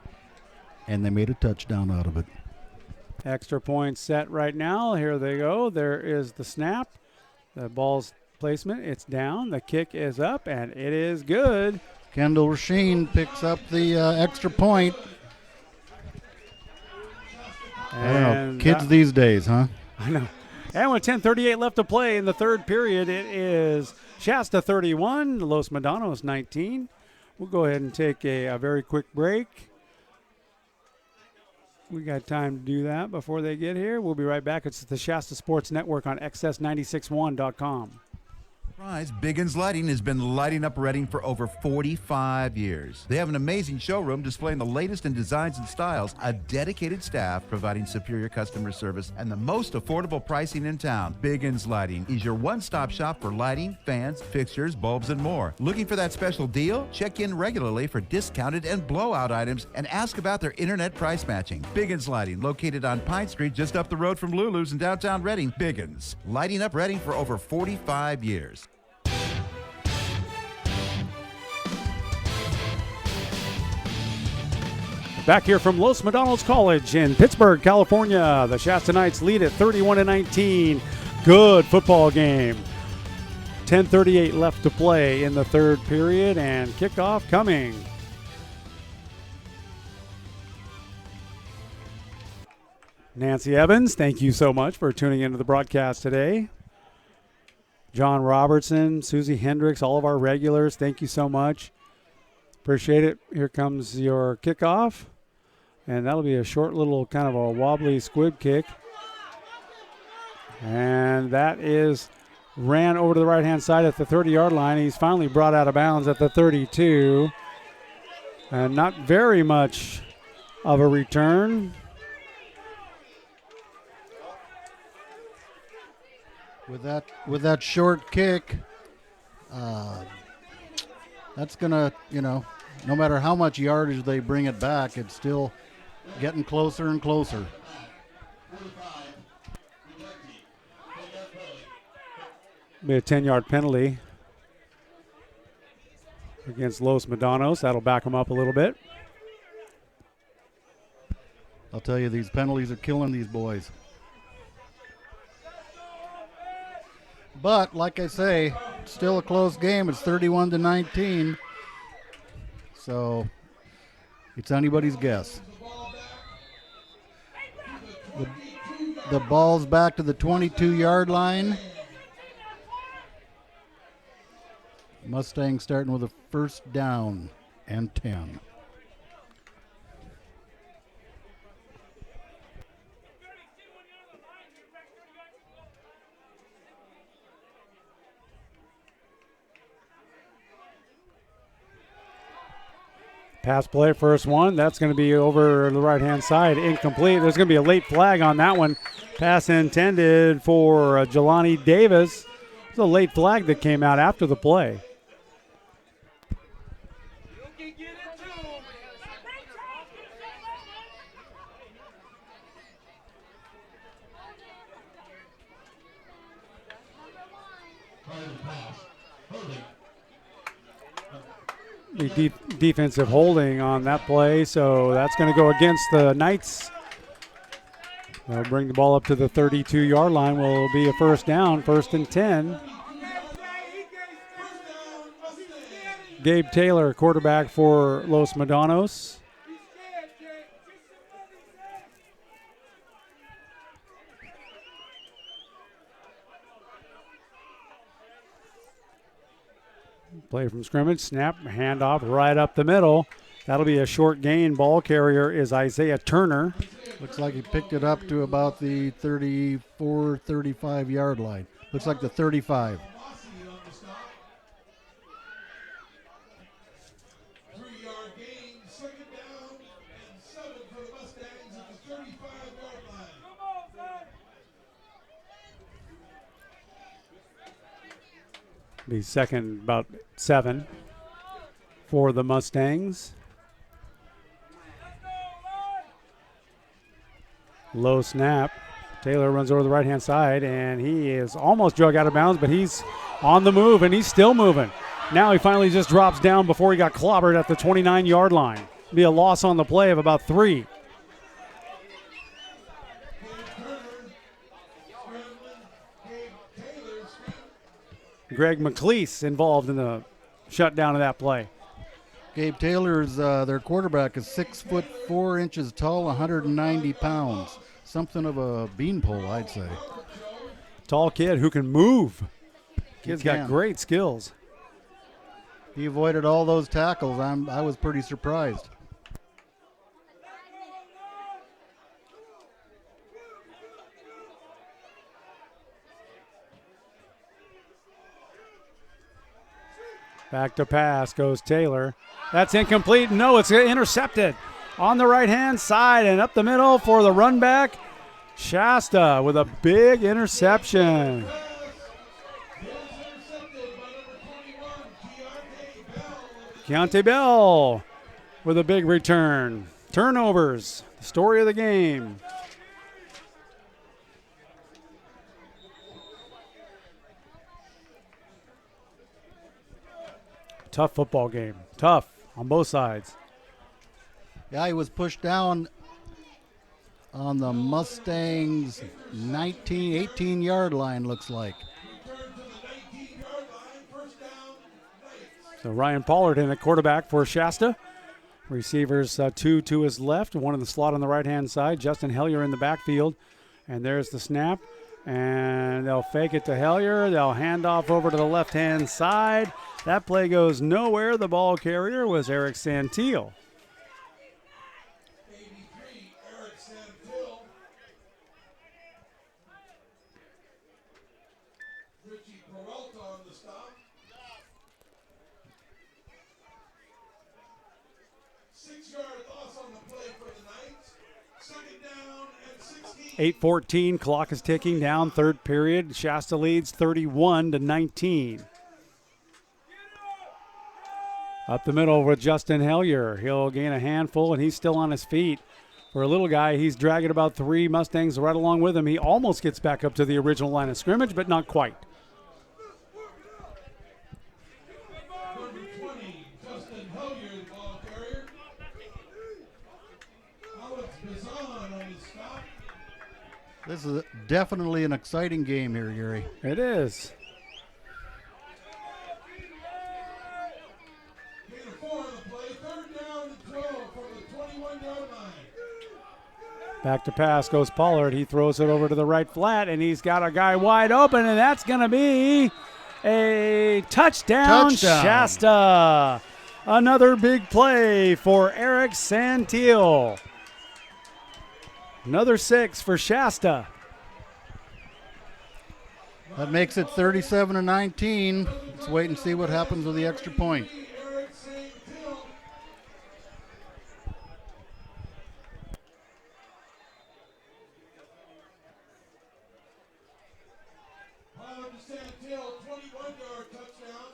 and they made a touchdown out of it. Extra point set right now. Here they go. There is the snap. The ball's placement. It's down. The kick is up, and it is good. Kendall Rasheen picks up the extra point. I don't know. Kids these days, huh? I know. And with 10:38 left to play in the third period, it is Shasta 31, Los Medanos 19. We'll go ahead and take a very quick break. We got time to do that before they get here. We'll be right back. It's the Shasta Sports Network on XS961.com. Biggins Lighting has been lighting up Reading for over 45 years. They have an amazing showroom displaying the latest in designs and styles, a dedicated staff providing superior customer service, and the most affordable pricing in town. Biggins Lighting is your one-stop shop for lighting, fans, fixtures, bulbs, and more. Looking for that special deal? Check in regularly for discounted and blowout items and ask about their internet price matching. Biggins Lighting, located on Pine Street just up the road from Lulu's in downtown Reading. Biggins, lighting up Reading for over 45 years. Back here from Los Medanos College in Pittsburgh, California. The Shasta Knights lead at 31-19. Good football game. 10:38 left to play in the third period, and kickoff coming. Nancy Evans, thank you so much for tuning into the broadcast today. John Robertson, Susie Hendricks, all of our regulars, thank you so much. Appreciate it. Here comes your kickoff. And that'll be a short little kind of a wobbly squib kick. And that is ran over to the right-hand side at the 30-yard line. He's finally brought out of bounds at the 32. And not very much of a return. With that short kick, that's going to, no matter how much yardage they bring it back, it's still getting closer and closer. Be a 10-yard penalty against Los Medanos. That'll back them up a little bit. I'll tell you, these penalties are killing these boys. But, like I say, it's still a close game. It's 31-19. So, it's anybody's guess. The ball's back to the 22-yard line. Mustangs starting with a first down and 10. Pass play, first one. That's going to be over the right-hand side. Incomplete. There's going to be a late flag on that one. Pass intended for Jelani Davis. It's a late flag that came out after the play. The defensive holding on that play, so that's going to go against the Knights. They'll bring the ball up to the 32-yard line. Will be a first down, 1st and 10. Gabe Taylor, quarterback for Los Medanos. Play from scrimmage, snap, handoff right up the middle. That'll be a short gain. Ball carrier is Isaiah Turner. Looks like he picked it up to about the 34, 35-yard line. Looks like the 35. Be second, about 7 for the Mustangs. Low snap. Taylor runs over the right-hand side, and he is almost drug out of bounds, but he's on the move, and he's still moving. Now he finally just drops down before he got clobbered at the 29-yard line. Be a loss on the play of about 3. Greg McLeese involved in the shutdown of that play. Gabe Taylor's their quarterback is 6'4" tall, 190 pounds. Something of a beanpole, I'd say. Tall kid who can move. Kid's got great skills. He avoided all those tackles. I was pretty surprised. Back to pass goes Taylor. That's incomplete. No, it's intercepted on the right-hand side and up the middle for the run back. Shasta with a big interception. Keontae Bell with a big return. Turnovers, the story of the game. Tough football game. Tough on both sides. Yeah, he was pushed down on the Mustangs' 18-yard line, looks like. So Ryan Pollard in at quarterback for Shasta. Receivers two to his left, one in the slot on the right-hand side. Justin Hellier in the backfield. And there's the snap. And they'll fake it to Hellier. They'll hand off over to the left-hand side. That play goes nowhere. The ball carrier was Eric Santil. Richie Peralta on the stop. 6-yard loss on the play for the Knights. Second down and 16. 8:14, clock is ticking down, third period. Shasta leads 31-19. Up the middle with Justin Hellier. He'll gain a handful, and he's still on his feet. For a little guy, he's dragging about 3 Mustangs right along with him. He almost gets back up to the original line of scrimmage, but not quite. Number 20, Justin Hellier, the ball carrier. Alex Bazan on his stop. This is definitely an exciting game here, Gary. It is. Gain of 4 on the play. Third down and 12 from the 21-yard line. Back to pass goes Pollard. He throws it over to the right flat, and he's got a guy wide open, and that's going to be a touchdown. Shasta. Another big play for Eric Santil. Another 6 for Shasta. That makes it 37-19. Let's wait and see what happens with the extra point. Eric Santil. Pollard to Santil, 21-yard touchdown.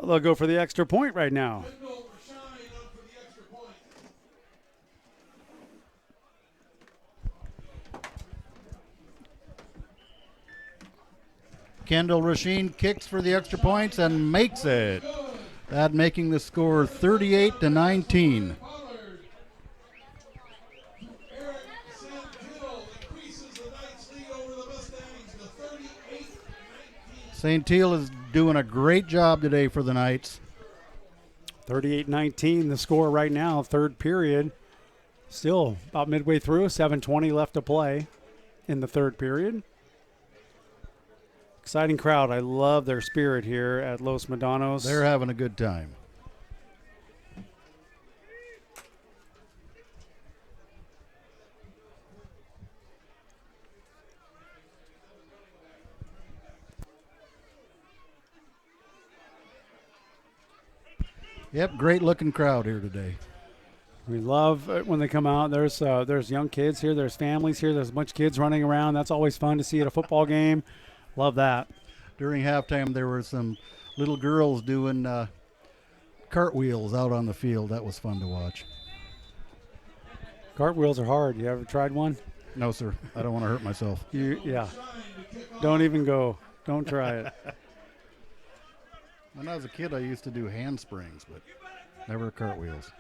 They'll go for the extra point right now. Kendall Rashine up for the extra point. Kendall Rasheen kicks for the extra points and makes it. That making the score 38-19. Pollard. Eric Santil increases the Knights' lead over the Mustangs to 38-19. St. Teal is doing a great job today for the Knights. 38-19 the score right now, third period. Still about midway through, 7:20 left to play in the third period. Exciting crowd. I love their spirit here at Los Medanos. They're having a good time. Yep, great looking crowd here today. We love it when they come out. There's young kids here. There's families here. There's a bunch of kids running around. That's always fun to see at a football game. Love that. During halftime, there were some little girls doing cartwheels out on the field. That was fun to watch. Cartwheels are hard. You ever tried one? No, sir. I don't want to hurt myself. Yeah. Don't even go. Don't try it. When I was a kid, I used to do handsprings, but never cartwheels.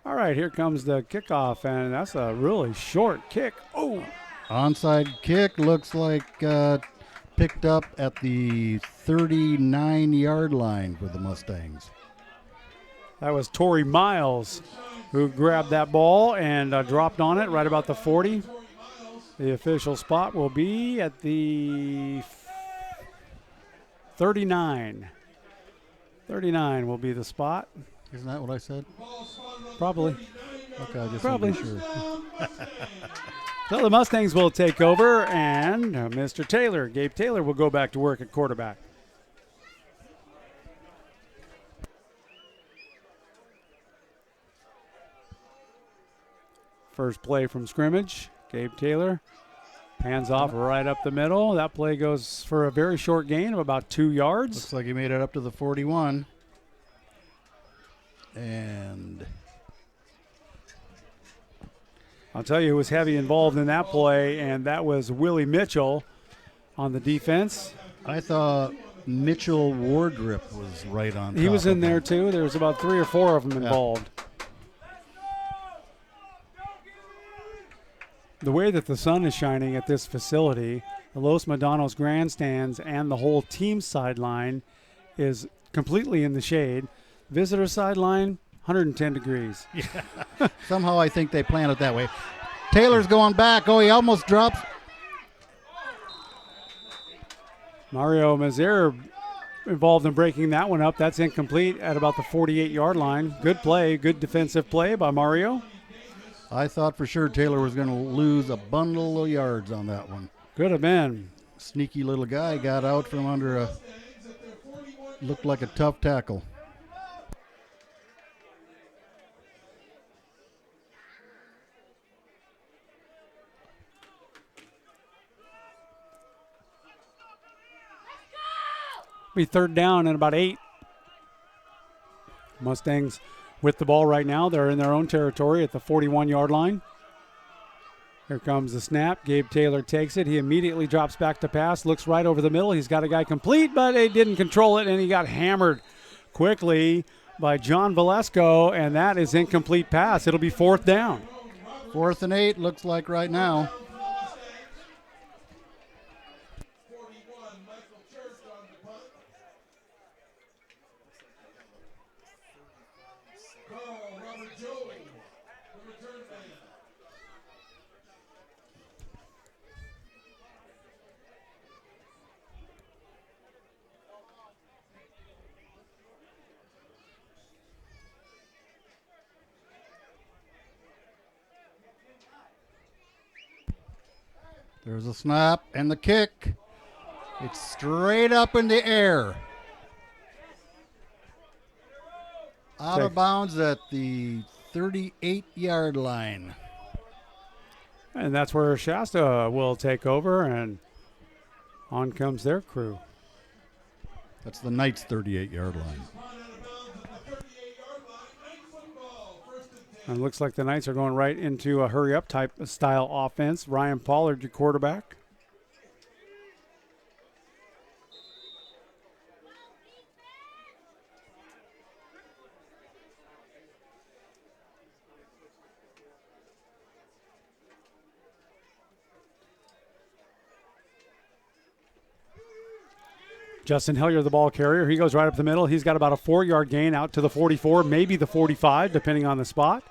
All right, here comes the kickoff, and that's a really short kick. Oh! Onside kick looks like picked up at the 39-yard line for the Mustangs. That was Torrey Miles who grabbed that ball and dropped on it right about the 40. The official spot will be at the 39. 39 will be the spot. Isn't that what I said? Probably. Okay, I just Probably. want to be sure. So the Mustangs will take over, and Mr. Taylor, Gabe Taylor, will go back to work at quarterback. First play from scrimmage. Gabe Taylor hands off right up the middle. That play goes for a very short gain of about 2 yards. Looks like he made it up to the 41. And I'll tell you who was heavy involved in that play, and that was Willie Mitchell on the defense. I thought Mitchell Wardrip was right on top. He was in there him. too. There was about 3 or 4 of them involved. The way that the sun is shining at this facility, the Los Medanos grandstands and the whole team sideline is completely in the shade. Visitor sideline, 110 degrees. Yeah. Somehow I think they plan it that way. Taylor's going back. Oh, he almost drops. Mario Mazier involved in breaking that one up. That's incomplete at about the 48-yard line. Good play, good defensive play by Mario. I thought for sure Taylor was going to lose a bundle of yards on that one. Could have been. Sneaky little guy got out from under a, looked like a tough tackle. Be third down and about 8. Mustangs with the ball right now. They're in their own territory at the 41-yard line. Here comes the snap. Gabe Taylor takes it. He immediately drops back to pass, looks right over the middle. He's got a guy complete, but he didn't control it, and he got hammered quickly by John Velasco, and that is incomplete pass. It'll be 4th down. 4th and 8 looks like right now. There's a snap and the kick. It's straight up in the air. Out of bounds at the 38-yard line. And that's where Shasta will take over, and on comes their crew. That's the Knights' 38-yard line. And it looks like the Knights are going right into a hurry-up type style offense. Ryan Pollard, your quarterback. Justin Hellier, the ball carrier. He goes right up the middle. He's got about a 4-yard gain out to the 44, maybe the 45, depending on the spot.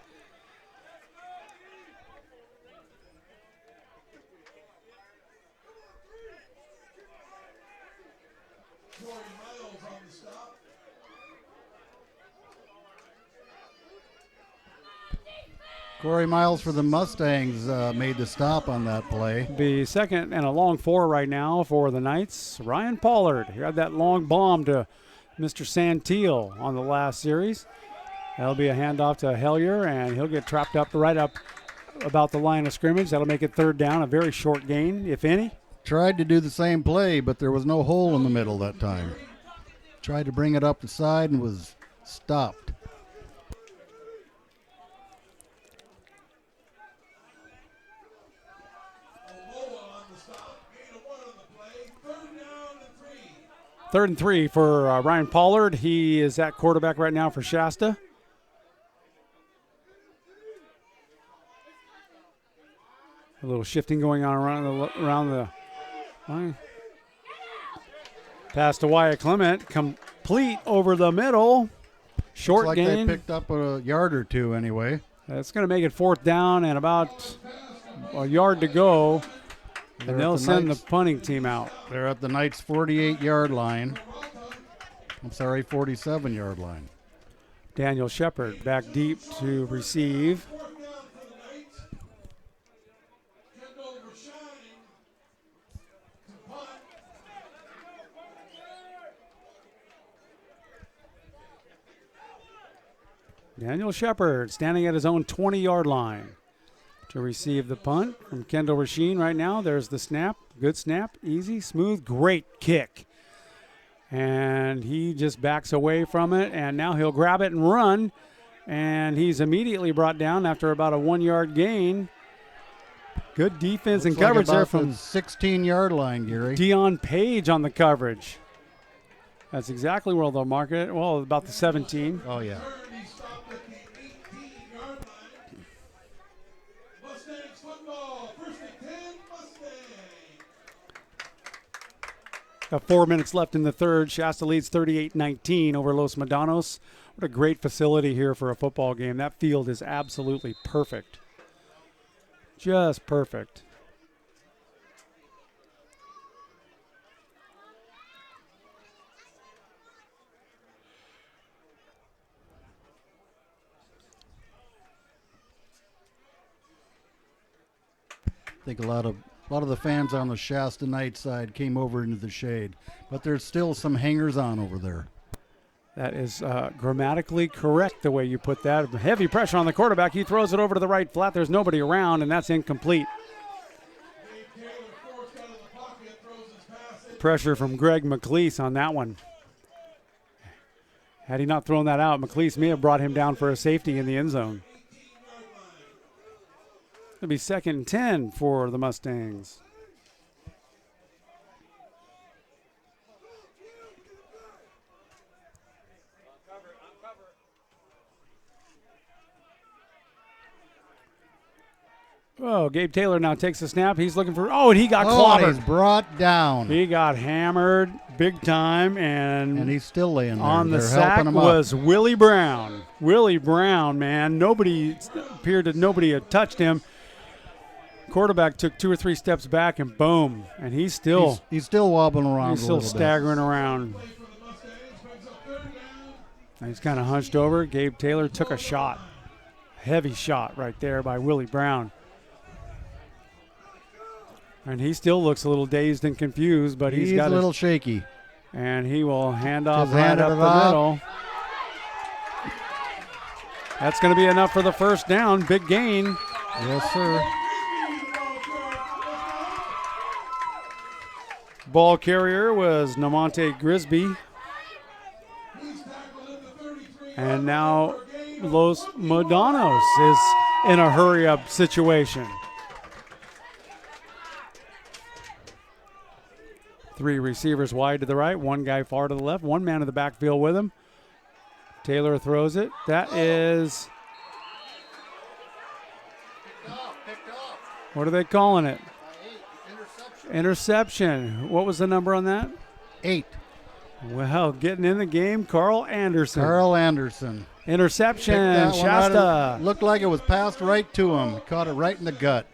Corey Miles for the Mustangs made the stop on that play. The second and a long 4 right now for the Knights. Ryan Pollard, he had that long bomb to Mr. Santil on the last series. That'll be a handoff to Hellier, and he'll get trapped up right up about the line of scrimmage. That'll make it 3rd down, a very short gain, if any. Tried to do the same play, but there was no hole in the middle that time. Tried to bring it up the side and was stopped. Third and 3 for Ryan Pollard. He is at quarterback right now for Shasta. A little shifting going on around the line. Pass to Wyatt Clement, complete over the middle. Short Looks like gain. they picked up a yard or two anyway. That's going to make it 4th down and about a yard to go. And they'll send the punting team out. They're at the Knights' 48-yard line. I'm sorry, 47-yard line. Daniel Shepard back deep to receive. Daniel Shepard standing at his own 20-yard line. to receive the punt from Kendall Rasheen right now. There's the snap. Good snap. Easy, smooth, great kick. And he just backs away from it, and now he'll grab it and run. And he's immediately brought down after about a 1-yard gain. Good defense and coverage there from the 16-yard line, Gary. Dion Page on the coverage. That's exactly where they'll mark it. Well, about the 17. Oh, yeah. Got 4 minutes left in the third. Shasta leads 38-19 over Los Medanos. What a great facility here for a football game. That field is absolutely perfect. Just perfect. I think a lot of the fans on the Shasta night side came over into the shade, but there's still some hangers-on over there. That is grammatically correct the way you put that. Heavy pressure on the quarterback. He throws it over to the right flat. There's nobody around, and that's incomplete. Pressure from Greg McLeese on that one. Had he not thrown that out, McLeese may have brought him down for a safety in the end zone. It'll be 2nd and 10 for the Mustangs. Oh, Gabe Taylor now takes the snap. He's looking for, and he got clobbered. He's brought down. He got hammered big time, and he's still laying there. On the They're sack helping him was up. Willie Brown. Willie Brown, man. Nobody had touched him. Quarterback took 2 or 3 steps back, and boom. And he's still wobbling around. He's still staggering around. And he's kind of hunched over. Gabe Taylor took a shot. Heavy shot right there by Willie Brown. And he still looks a little dazed and confused, but he's got a little shaky. And he will hand off Just right handed up it the off. middle. That's going to be enough for the first down. Big gain. Yes, sir. Ball carrier was Namonte Grisby. And now Los Medanos is in a hurry-up situation. 3 receivers wide to the right, 1 guy far to the left, 1 man in the backfield with him. Taylor throws it. That is... What are they calling it? Interception. What was the number on that? 8. Well, getting in the game, Carl Anderson. Interception, Shasta. Looked like it was passed right to him. Caught it right in the gut.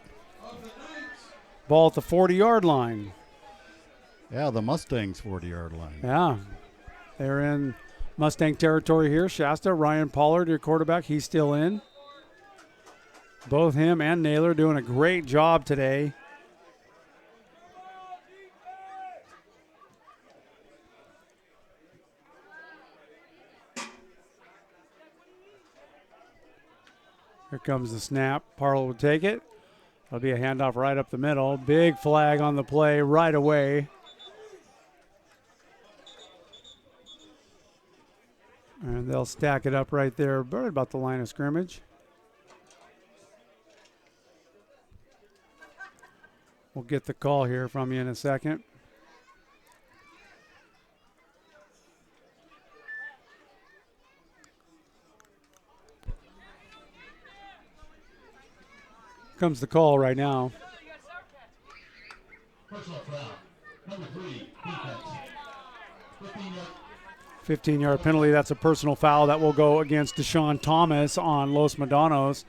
Ball at the 40-yard line. Yeah, the Mustangs' 40-yard line. Yeah. They're in Mustang territory here. Shasta, Ryan Pollard, your quarterback, he's still in. Both him and Naylor doing a great job today. Here comes the snap. Parlow will take it. That'll be a handoff right up the middle. Big flag on the play right away. And they'll stack it up right there, right about the line of scrimmage. We'll get the call here from you in a second. Comes the call right now. Personal foul. Number 3, defense. 15-yard penalty. That's a personal foul that will go against Deshaun Thomas on Los Medanos.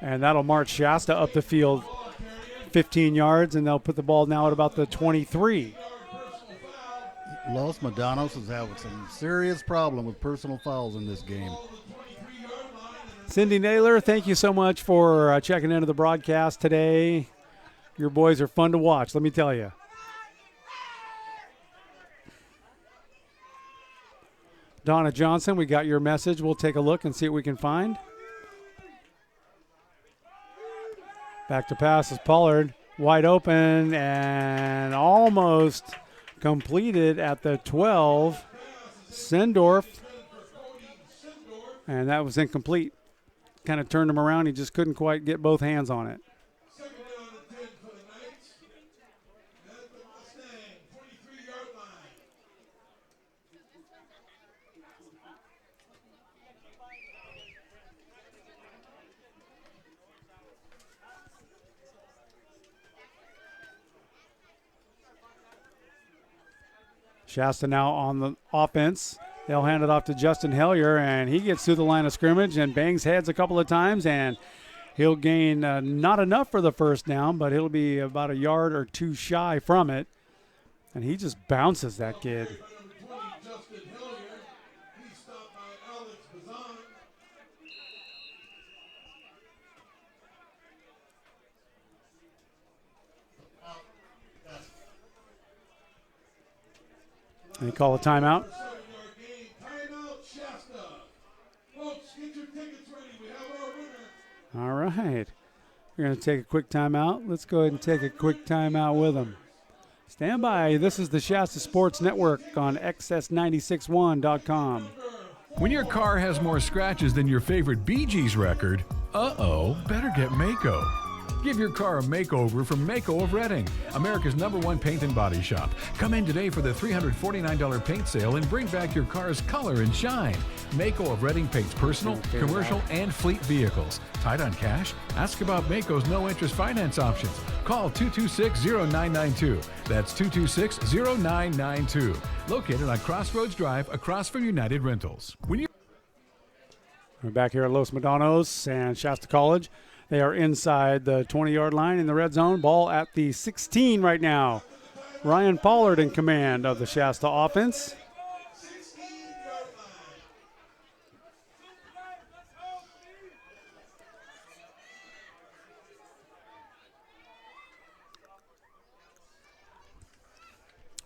And that'll march Shasta up the field 15 yards, and they'll put the ball now at about the 23. Los Medanos is having some serious problem with personal fouls in this game. Cindy Naylor, thank you so much for checking into the broadcast today. Your boys are fun to watch, let me tell you. Donna Johnson, we got your message. We'll take a look and see what we can find. Back to pass is Pollard. Wide open and almost completed at the 12. Sendorf. And that was incomplete. Kind of turned him around. He just couldn't quite get both hands on it. Second down and 10 for the Knights. At the Mustang, 23-yard line. Shasta now on the offense. They'll hand it off to Justin Hellier, and he gets through the line of scrimmage and bangs heads a couple of times, and he'll gain not enough for the first down, but he'll be about a yard or two shy from it. And he just bounces that kid. Justin Hillier. He's stopped by Alex Bazan. They call a timeout. 7-yard gain. Timeout, Shasta. Folks, get your tickets ready. We have our winner. All right. We're going to take a quick timeout. Let's go ahead and take a quick timeout with them. Stand by. This is the Shasta Sports Network on XS961.com. When your car has more scratches than your favorite Bee Gees record, better get Mako. Give your car a makeover from Mako of Reading, America's #1 paint and body shop. Come in today for the $349 paint sale and bring back your car's color and shine. Mako of Reading paints personal, commercial, and fleet vehicles. Tight on cash? Ask about Mako's no-interest finance options. Call 226-0992. That's 226-0992. Located on Crossroads Drive across from United Rentals. We're back here at Los Medanos and Shasta College. They are inside the 20-yard line in the red zone. Ball at the 16 right now. Ryan Pollard in command of the Shasta offense.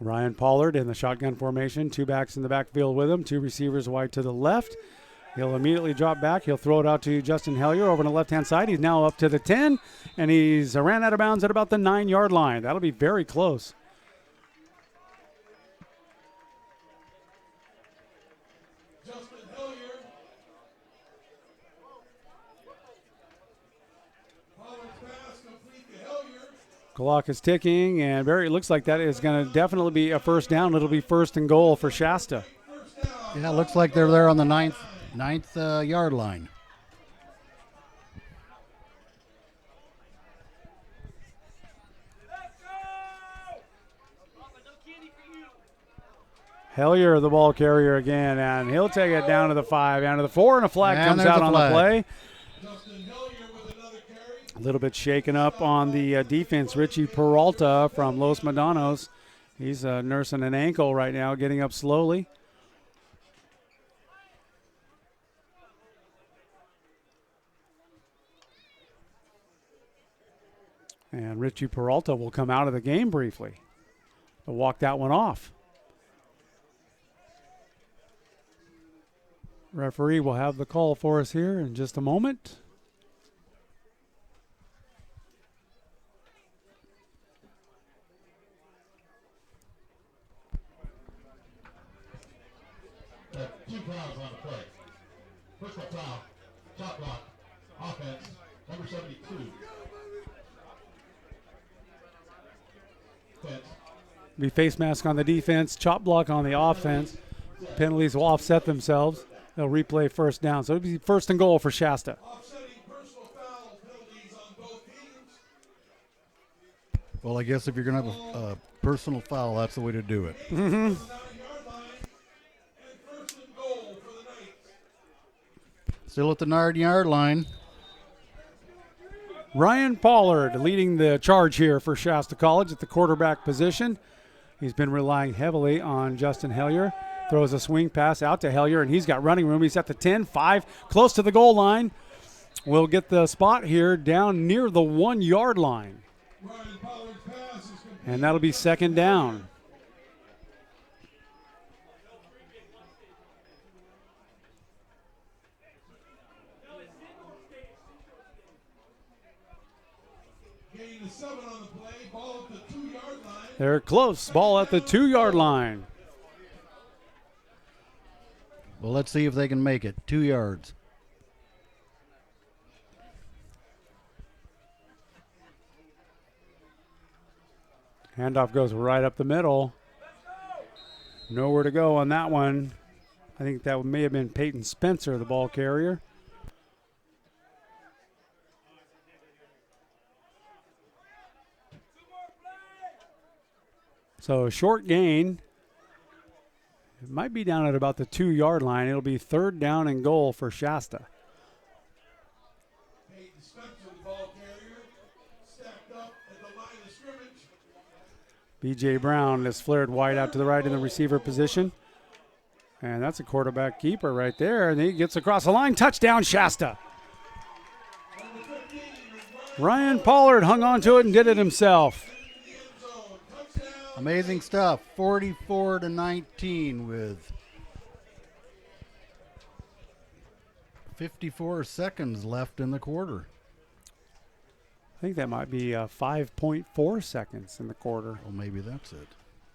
Ryan Pollard in the shotgun formation. Two backs in the backfield with him. Two receivers wide to the left. He'll immediately drop back. He'll throw it out to Justin Hellier over on the left-hand side. He's now up to the 10, and he's ran out of bounds at about the 9-yard line. That'll be very close. Justin Hillier. Pollard's pass complete to Hillier. Clock is ticking, and it looks like that is going to definitely be a first down. It'll be 1st and goal for Shasta. Yeah, it looks like they're there on the ninth yard line. Hellier, the ball carrier again, and he'll take it down to the 5, down to the 4, and a flag comes out on the play. A little bit shaken up on the defense. Richie Peralta from Los Medanos. He's nursing an ankle right now, getting up slowly. And Richie Peralta will come out of the game briefly to walk that one off. Referee will have the call for us here in just a moment. Two fouls on the play. Personal foul, shot block, offense, number 72. Be face mask on the defense, chop block on the offense. Penalties will offset themselves. They'll replay first down. So it'll be 1st and goal for Shasta. Well, I guess if you're going to have a personal foul, that's the way to do it. Mm-hmm. Still at the 9-yard line. Ryan Pollard leading the charge here for Shasta College at the quarterback position. He's been relying heavily on Justin Hellier. Throws a swing pass out to Hellier, and he's got running room. He's at the 10, 5, close to the goal line. We'll get the spot here down near the 1-yard line. And that'll be 2nd down. They're close. Ball at the 2-yard line. Well, let's see if they can make it. 2 yards. Handoff goes right up the middle. Nowhere to go on that one. I think that may have been Peyton Spencer, the ball carrier. So short gain. It might be down at about the 2-yard line. It'll be 3rd down and goal for Shasta. Peyton Spencer, the ball carrier, stacked up at the line of scrimmage. B.J. Brown is flared wide out to the right in the receiver position. And that's a quarterback keeper right there. And he gets across the line. Touchdown, Shasta. Ryan Pollard hung on to it and did it himself. Amazing stuff. 44-19 with 54 seconds left in the quarter. I think that might be 5.4 seconds in the quarter. Well, maybe that's it.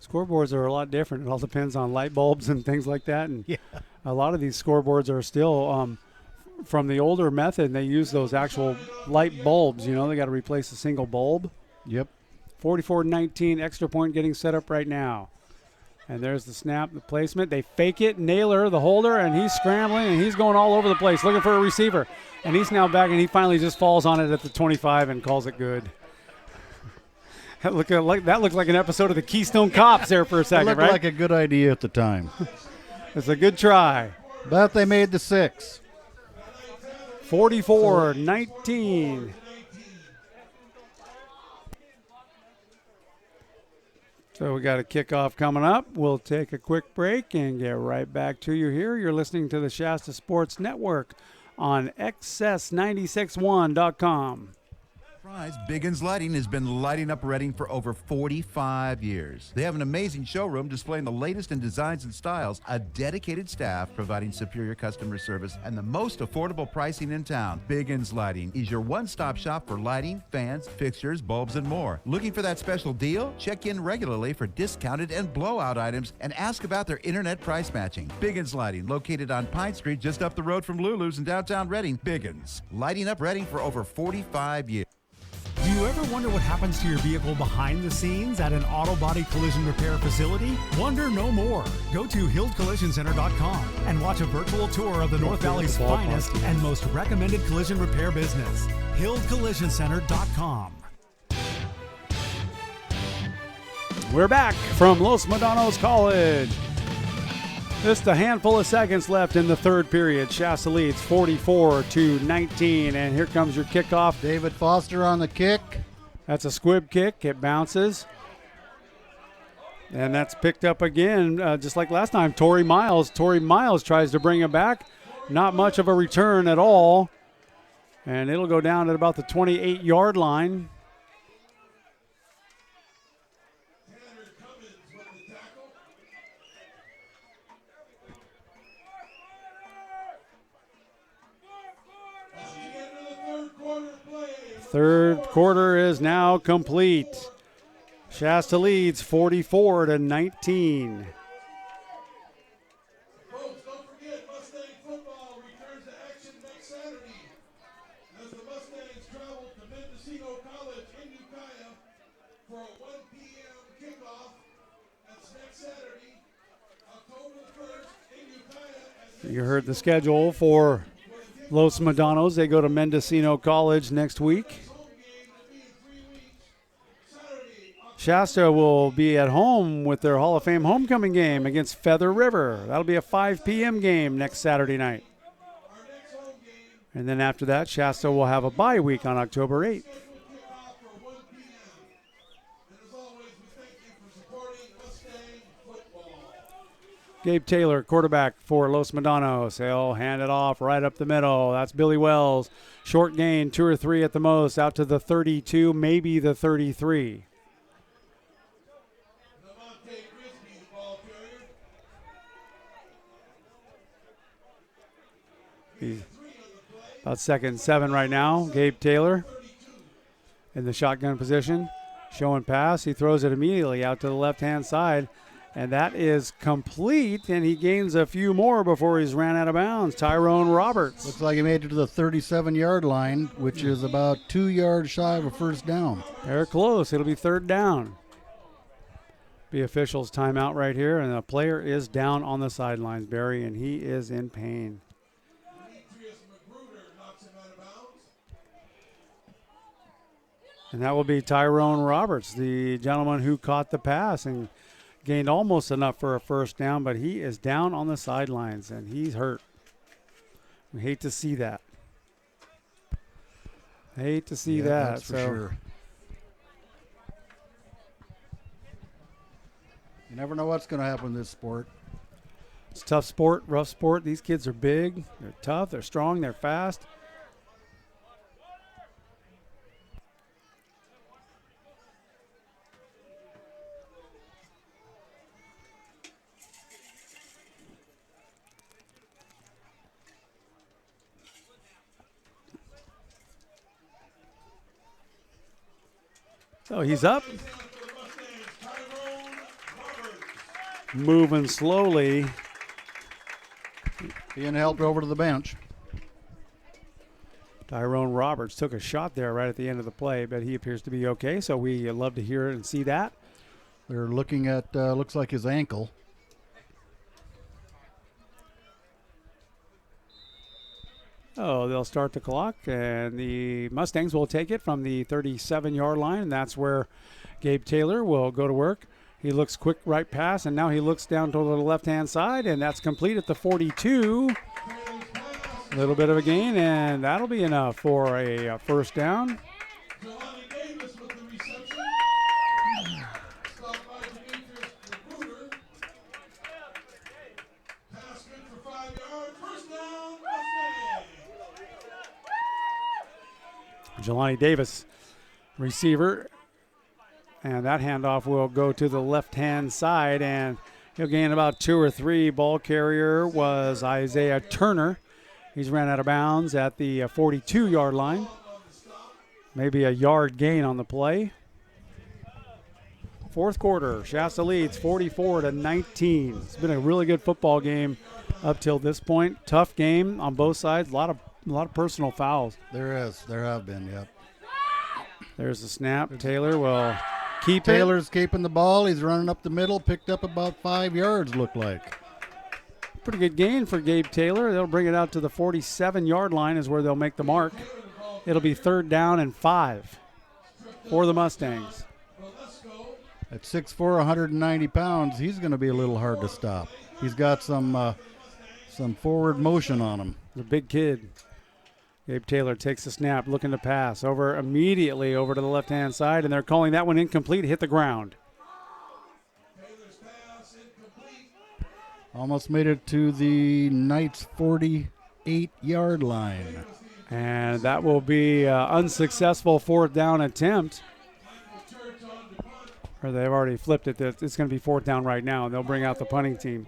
Scoreboards are a lot different. It all depends on light bulbs and things like that. And yeah, a lot of these scoreboards are still from the older method. And they use those actual light bulbs. You know, they got to replace a single bulb. Yep. 44-19, extra point getting set up right now. And there's the snap, the placement. They fake it. Naylor, the holder, and he's scrambling, and he's going all over the place looking for a receiver. And he's now back, and he finally just falls on it at the 25 and calls it good. That looked like an episode of the Keystone Cops there for a second, it looked right? like a good idea at the time. It's a good try. But they made the 6. 44-19. So we got a kickoff coming up. We'll take a quick break and get right back to you here. You're listening to the Shasta Sports Network on XS961.com. Biggins Lighting has been lighting up Reading for over 45 years. They have an amazing showroom displaying the latest in designs and styles, a dedicated staff providing superior customer service, and the most affordable pricing in town. Biggins Lighting is your one-stop shop for lighting, fans, fixtures, bulbs, and more. Looking for that special deal? Check in regularly for discounted and blowout items and ask about their internet price matching. Biggins Lighting, located on Pine Street just up the road from Lulu's in downtown Reading. Biggins, lighting up Reading for over 45 years. Do you ever wonder what happens to your vehicle behind the scenes at an auto body collision repair facility? Wonder no more. Go to HilldCollisionCenter.com and watch a virtual tour of the North Valley's finest and most recommended collision repair business. HilldCollisionCenter.com. We're back from Los Medanos College. Just a handful of seconds left in the third period. Shasta leads 44-19, and here comes your kickoff. David Foster on the kick. That's a squib kick. It bounces. And that's picked up again, just like last time. Torrey Miles. Torrey Miles tries to bring it back. Not much of a return at all. And it'll go down at about the 28-yard line. Third quarter is now complete. Shasta leads 44-19. Folks, don't forget, Mustang football returns to action next Saturday as the Mustangs travel to Mendocino College in Ukiah for a 1 p.m. kickoff. That's next Saturday, October 1st in Ukiah. You heard the schedule for Los Medanos. They go to Mendocino College next week. Shasta will be at home with their Hall of Fame homecoming game against Feather River. That'll be a 5 p.m. game next Saturday night. And then after that, Shasta will have a bye week on October 8th. Gabe Taylor, quarterback for Los Medanos. He'll hand it off right up the middle. That's Billy Wells. Short gain, 2 or 3 at the most, out to the 32, maybe the 33. He's about 2nd and 7 right now, Gabe Taylor. in the shotgun position. Showing pass. He throws it immediately out to the left-hand side. And that is complete, and he gains a few more before he's ran out of bounds. Tyrone Roberts. Looks like he made it to the 37-yard line, which is about 2 yards shy of a first down. They're close. It'll be third down. The official's timeout right here, and the player is down on the sidelines, Barry, and he is in pain. And that will be Tyrone Roberts, the gentleman who caught the pass and gained almost enough for a first down, but he is down on the sidelines, and he's hurt. We hate to see that. Hate to see that. That's for sure. You never know what's going to happen in this sport. It's a tough sport, rough sport. These kids are big, they're tough, they're strong, they're fast. So he's up. Moving slowly. Being helped over to the bench. Tyrone Roberts took a shot there right at the end of the play, but he appears to be okay, so we love to hear it and see that. They're looking at, looks like his ankle. Oh, they'll start the clock, and the Mustangs will take it from the 37-yard line, and that's where Gabe Taylor will go to work. He looks quick right pass, and now he looks down to the left-hand side, and that's complete at the 42. A little bit of a gain, and that'll be enough for a first down. Jelani Davis, receiver, and that handoff will go to the left-hand side, and he'll gain about 2 or 3. Ball carrier was Isaiah Turner. He's ran out of bounds at the 42-yard line. Maybe a yard gain on the play. Fourth quarter, Shasta leads 44-19. It's been a really good football game up till this point. Tough game on both sides. A lot of personal fouls. There have been, yep. There's the snap. Taylor will keep Taylor's keeping the ball. He's running up the middle, picked up about 5 yards, looked like. Pretty good gain for Gabe Taylor. They'll bring it out to the 47-yard line is where they'll make the mark. It'll be third down and 5 for the Mustangs. At 6'4", 190 pounds, he's going to be a little hard to stop. He's got some forward motion on him. He's a big kid. Gabe Taylor takes the snap, looking to pass immediately over to the left-hand side, and they're calling that one incomplete, hit the ground. Almost made it to the Knights' 48-yard line. And that will be unsuccessful fourth down attempt. Or they've already flipped it. It's going to be fourth down right now, and they'll bring out the punting team.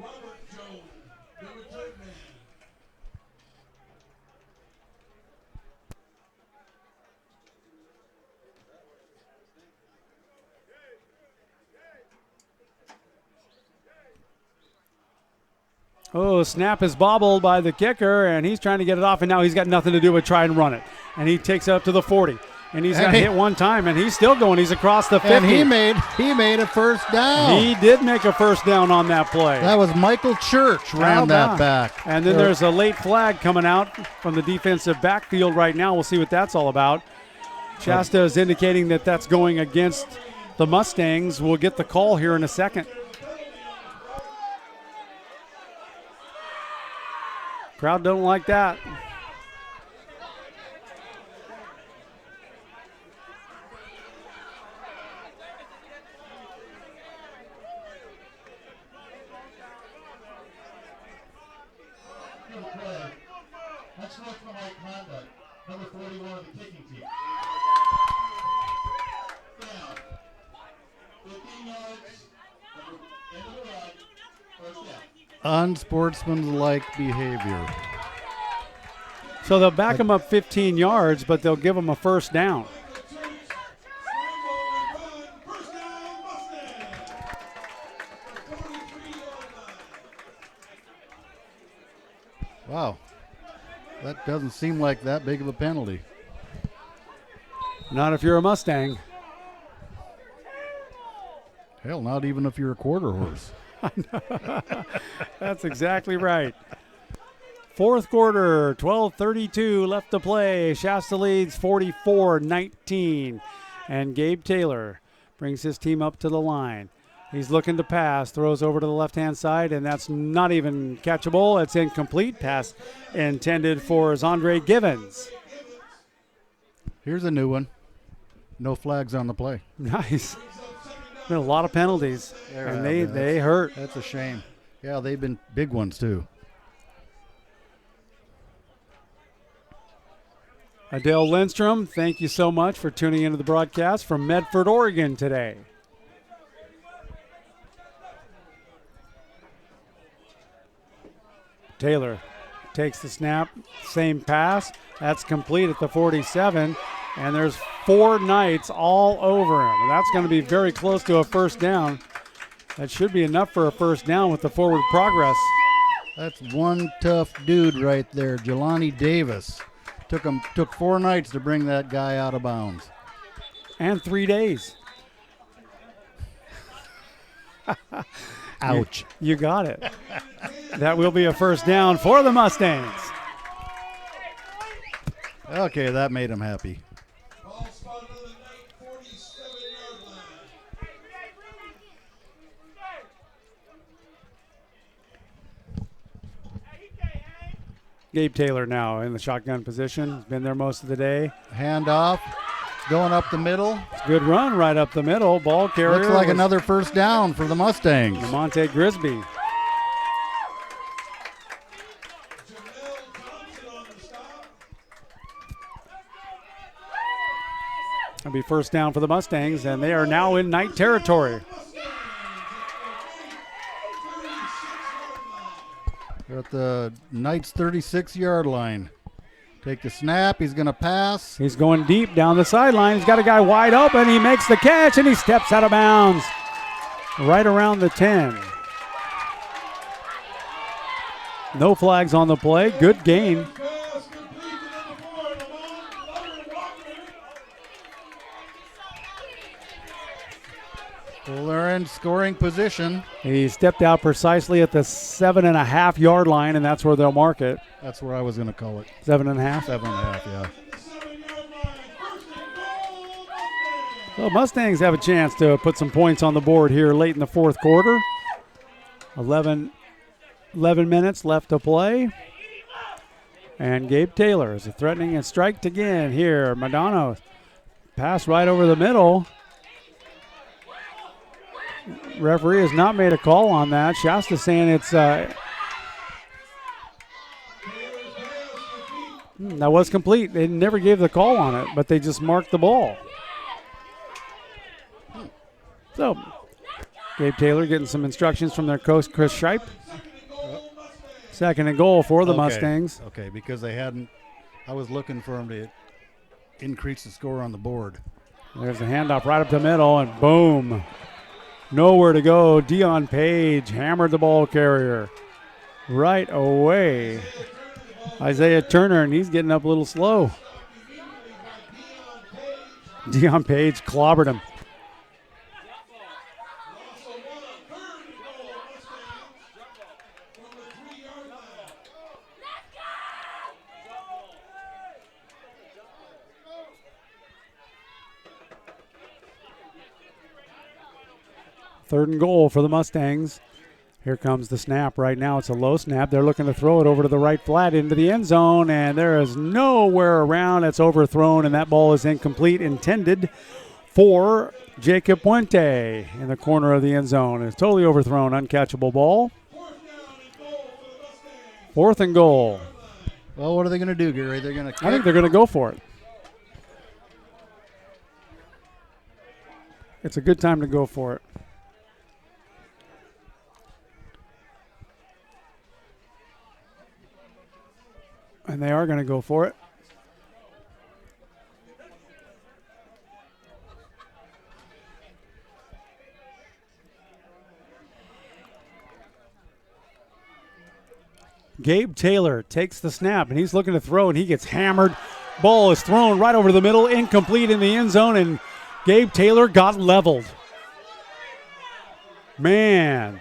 Oh, snap is bobbled by the kicker, and he's trying to get it off, and now he's got nothing to do but try and run it. And he takes it up to the 40. And he's got hit one time, and he's still going. He's across the 50. And he made a first down. He did make a first down on that play. That was Michael Church ran that back. And then there's a late flag coming out from the defensive backfield right now. We'll see what that's all about. Shasta is indicating that that's going against the Mustangs. We'll get the call here in a second. Crowd don't like that. That's not for my conduct. Number 41 of the kicking team. Down. 15 yards. End of the run. First down. Unsportsmanlike behavior. So they'll back him up 15 yards, but they'll give him a first down. Wow. That doesn't seem like that big of a penalty. Not if you're a Mustang. Hell, not even if you're a quarter horse. That's exactly right. Fourth quarter, 12:32 left to play. Shasta leads 44-19. And Gabe Taylor brings his team up to the line. He's looking to pass, throws over to the left-hand side, and that's not even catchable. It's incomplete. Pass intended for Zandre Givens. Here's a new one. No flags on the play. Nice. Been a lot of penalties, and they hurt. That's a shame. Yeah, they've been big ones too. Adele Lindstrom, thank you so much for tuning into the broadcast from Medford, Oregon today. Taylor takes the snap, same pass. That's complete at the 47, and there's 4 Knights all over him. And that's going to be very close to a first down. That should be enough for a first down with the forward progress. That's one tough dude right there, Jelani Davis. Took 4 nights to bring that guy out of bounds. And 3 days. Ouch. You got it. That will be a first down for the Mustangs. Okay, that made him happy. Ball spotted on the Knight 47-yard line. Gabe Taylor now in the shotgun position. He's been there most of the day. Handoff. Going up the middle. Good run right up the middle. Ball carrier. Looks like another first down for the Mustangs. Lamonte Grisby. It'll be first down for the Mustangs, and they are now in Knight territory. They're at the Knights 36-yard line. Take the snap. He's going to pass. He's going deep down the sideline. He's got a guy wide open. He makes the catch, and he steps out of bounds right around the 10. No flags on the play. Good gain. Well, they're in scoring position. He stepped out precisely at the 7.5 yard line, and that's where they'll mark it. That's where I was going to call it. 7.5? 7.5, yeah. So Mustangs have a chance to put some points on the board here late in the fourth quarter. 11 minutes left to play. And Gabe Taylor is threatening a strike again here. Medanos pass right over the middle. Referee has not made a call on that. Shasta saying it's that was complete. They never gave the call on it, but they just marked the ball. So, Gabe Taylor getting some instructions from their coach, Chris Shipe. Second and goal for the Mustangs. Okay, because they hadn't. I was looking for them to increase the score on the board. There's a handoff right up the middle, and boom. Nowhere to go. Dion Page hammered the ball carrier right away. Isaiah Turner, and he's getting up a little slow. Dion Page clobbered him. Third and goal for the Mustangs. Here comes the snap. Right now it's a low snap. They're looking to throw it over to the right flat into the end zone, and there is nowhere around. It's overthrown, and that ball is incomplete, intended for Jacob Puente in the corner of the end zone. It's totally overthrown, uncatchable ball. Fourth and goal. Well, what are they going to do, Gary? They're going to kick? I think they're going to go for it. It's a good time to go for it. And they are going to go for it. Gabe Taylor takes the snap, and he's looking to throw, and he gets hammered. Ball is thrown right over the middle, incomplete in the end zone, and Gabe Taylor got leveled. Man,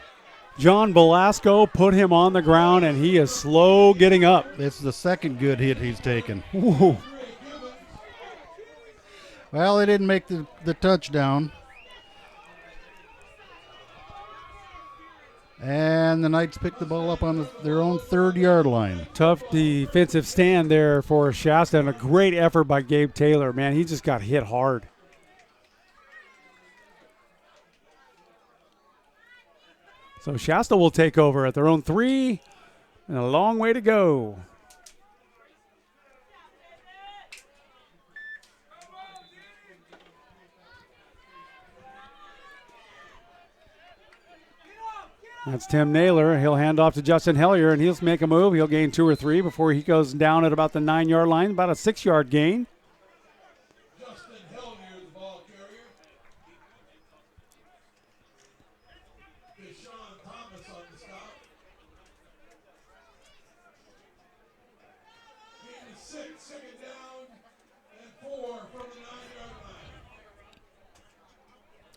John Belasco put him on the ground, and he is slow getting up. It's the second good hit he's taken. Ooh. Well, they didn't make the touchdown. And the Knights picked the ball up on their own 30-yard line. Tough defensive stand there for Shasta, and a great effort by Gabe Taylor. Man, he just got hit hard. So Shasta will take over at their own 3, and a long way to go. That's Tim Naylor. He'll hand off to Justin Hellier, and he'll make a move. He'll gain 2 or 3 before he goes down at about the 9-yard line, about a 6-yard gain. Justin Hellier, the ball carrier. Deshaun Thomas on the stop. Gain of 6, second down, and 4 from the 9-yard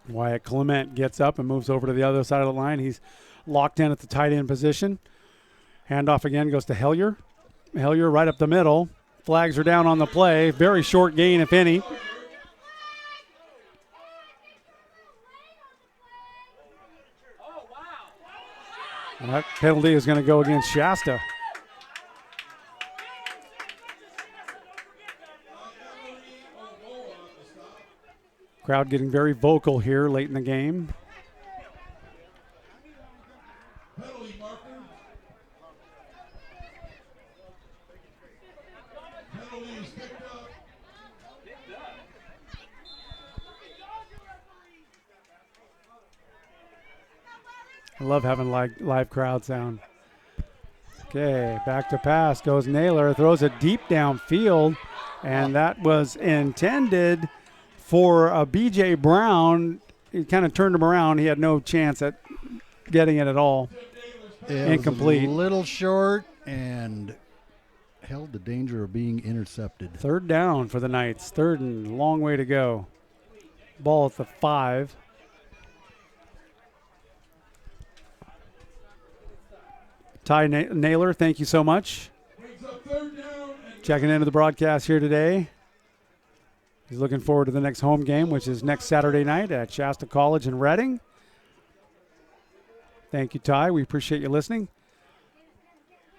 line. Wyatt Clement gets up and moves over to the other side of the line. He's locked in at the tight end position. Handoff again goes to Hellier. Hellier right up the middle. Flags are down on the play. Very short gain, if any. And that penalty is going to go against Shasta. Crowd getting very vocal here late in the game. Penalty marker. Penalty is picked up. I love having live crowd sound. Okay, back to pass goes Naylor. Throws it deep downfield, and that was intended for B.J. Brown. He kind of turned him around. He had no chance at getting it at all. Incomplete. It was a little short and held the danger of being intercepted. 3rd down for the Knights. 3rd and a long way to go. Ball at the 5. Ty Naylor, thank you so much. Checking into the broadcast here today. He's looking forward to the next home game, which is next Saturday night at Shasta College in Reading. Thank you, Ty. We appreciate you listening.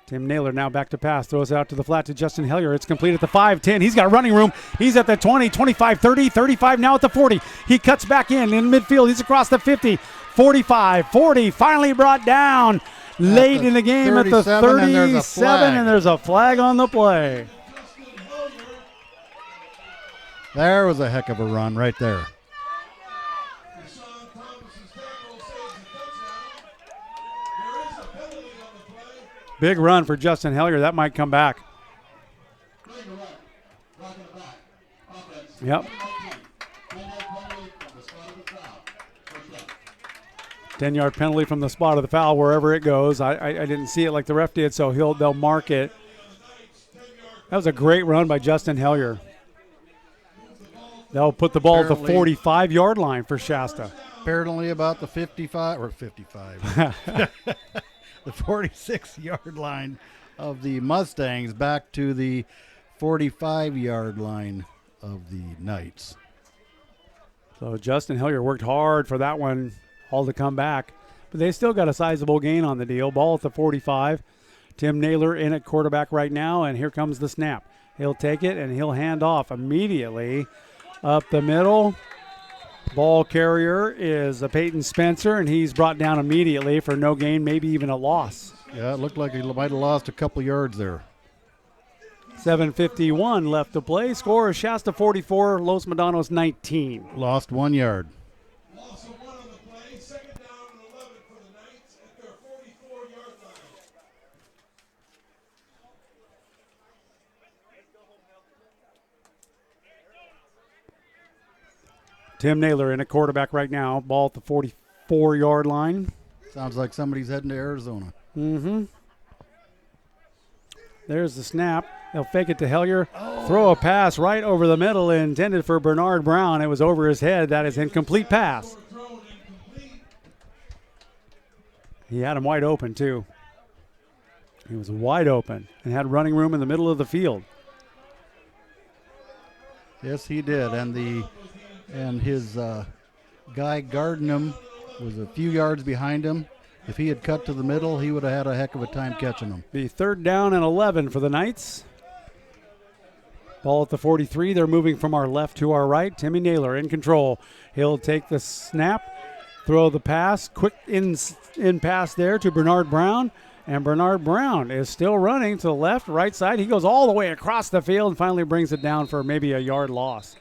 Tim Naylor now back to pass. Throws out to the flat to Justin Hellier. It's complete at the 5-10. He's got running room. He's at the 20, 25, 30, 35, now at the 40. He cuts back in midfield. He's across the 50, 45, 40. Finally brought down late in the game at the 37, and there's a flag on the play. There was a heck of a run right there. Big run for Justin Hellier. That might come back. Yep. 10-yard penalty from the spot of the foul wherever it goes. I didn't see it like the ref did, so they'll mark it. That was a great run by Justin Hellier. They'll put the ball at the 45-yard line for Shasta. Apparently about the 55 or 55. The 46-yard line of the Mustangs back to the 45-yard line of the Knights. So Justin Hellier worked hard for that one all to come back. But they still got a sizable gain on the deal. Ball at the 45. Tim Naylor in at quarterback right now, and here comes the snap. He'll take it, and he'll hand off immediately up the middle. Ball carrier is Peyton Spencer, and he's brought down immediately for no gain, maybe even a loss. Yeah, it looked like he might have lost a couple yards there. 7:51 left to play. Score is Shasta 44, Los Medanos 19. Lost 1 yard. Loss of 1 on the play. 2nd down and 11 for the Knights at their 44-yard line. Tim Naylor in at quarterback right now. Ball at the 44-yard line. Sounds like somebody's heading to Arizona. Mm-hmm. There's the snap. He'll fake it to Hellier. Throw a pass right over the middle intended for Bernard Brown. It was over his head. That is incomplete pass. He had him wide open, too. He was wide open and had running room in the middle of the field. Yes, he did. And his guy guarding him was a few yards behind him. If he had cut to the middle, he would have had a heck of a time catching him. The 3rd down and 11 for the Knights. Ball at the 43. They're moving from our left to our right. Timmy Naylor in control. He'll take the snap, throw the pass. Quick in pass there to Bernard Brown. And Bernard Brown is still running to the left, right side. He goes all the way across the field and finally brings it down for maybe a yard loss.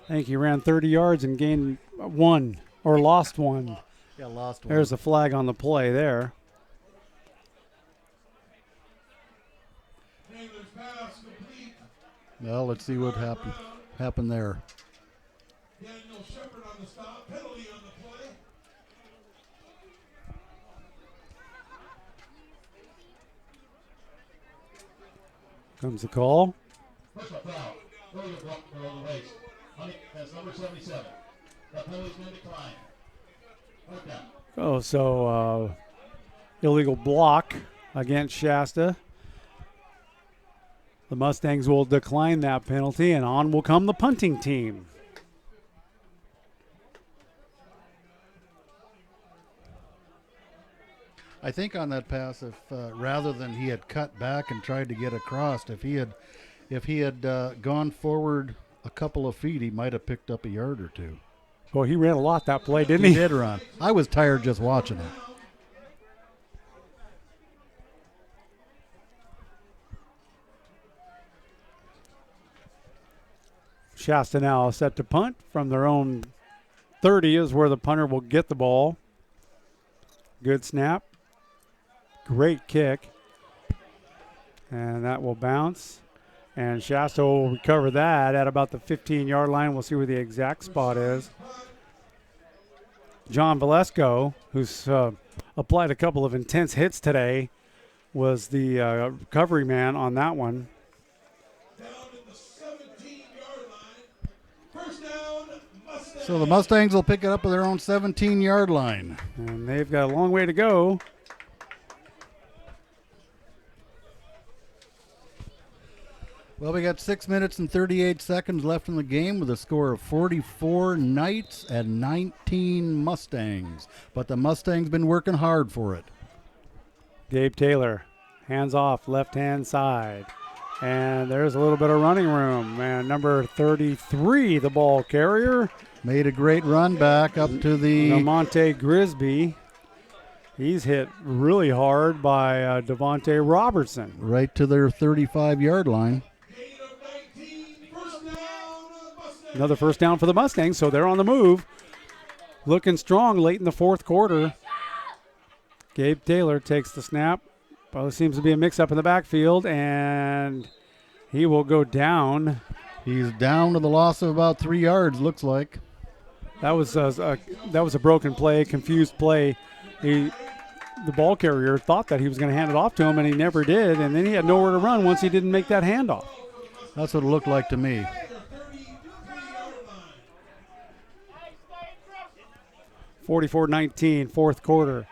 I think he ran 30 yards and gained 1 or lost 1. Yeah, lost 1. There's a flag on the play there. Well, let's see what happened there. Daniel Shepard on the stop, penalty on the play. Comes the call. Personal foul. Earlier block for the race. That's number 77. That penalty's been declined. Right down. Oh, so illegal block against Shasta. The Mustangs will decline that penalty, and on will come the punting team. I think on that pass, if rather than he had cut back and tried to get across, if he had gone forward a couple of feet, he might have picked up a yard or 2. Well, he ran a lot that play, didn't he? He did run. I was tired just watching it. Shasta now set to punt from their own 30 is where the punter will get the ball. Good snap. Great kick. And that will bounce. And Shasta will recover that at about the 15-yard line. We'll see where the exact spot is. John Valesco, who's applied a couple of intense hits today, was the recovery man on that one. So the Mustangs will pick it up at their own 17-yard line. And they've got a long way to go. Well, we got 6 minutes and 38 seconds left in the game with a score of 44 Knights and 19 Mustangs. But the Mustangs been working hard for it. Gabe Taylor, hands off, left-hand side. And there's a little bit of running room. And number 33, the ball carrier. Made a great run back up to the... Lamonte Grisby. He's hit really hard by Devontae Robertson. Right to their 35-yard line. Another first down for the Mustangs, so they're on the move. Looking strong late in the 4th quarter. Gabe Taylor takes the snap. Well, there seems to be a mix-up in the backfield, and he will go down. He's down to the loss of about 3 yards, looks like. That was a broken play, confused play. The ball carrier thought that he was going to hand it off to him, and he never did, and then he had nowhere to run once he didn't make that handoff. That's what it looked like to me. 44-19, 4th quarter.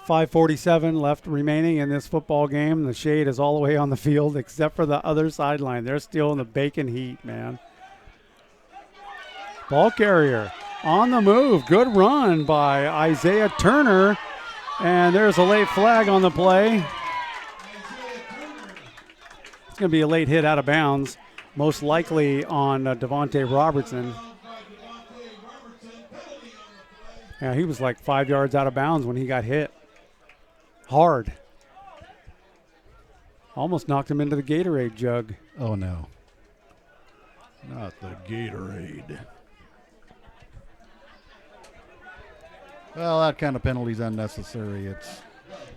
5:47 left remaining in this football game. The shade is all the way on the field except for the other sideline. They're still in the bacon heat, man. Ball carrier on the move. Good run by Isaiah Turner. And there's a late flag on the play. It's going to be a late hit out of bounds, most likely on Devontae Robertson. Yeah, he was like 5 yards out of bounds when he got hit. Hard. Almost knocked him into the Gatorade jug. Oh, no. Not the Gatorade. Well, that kind of penalty is unnecessary.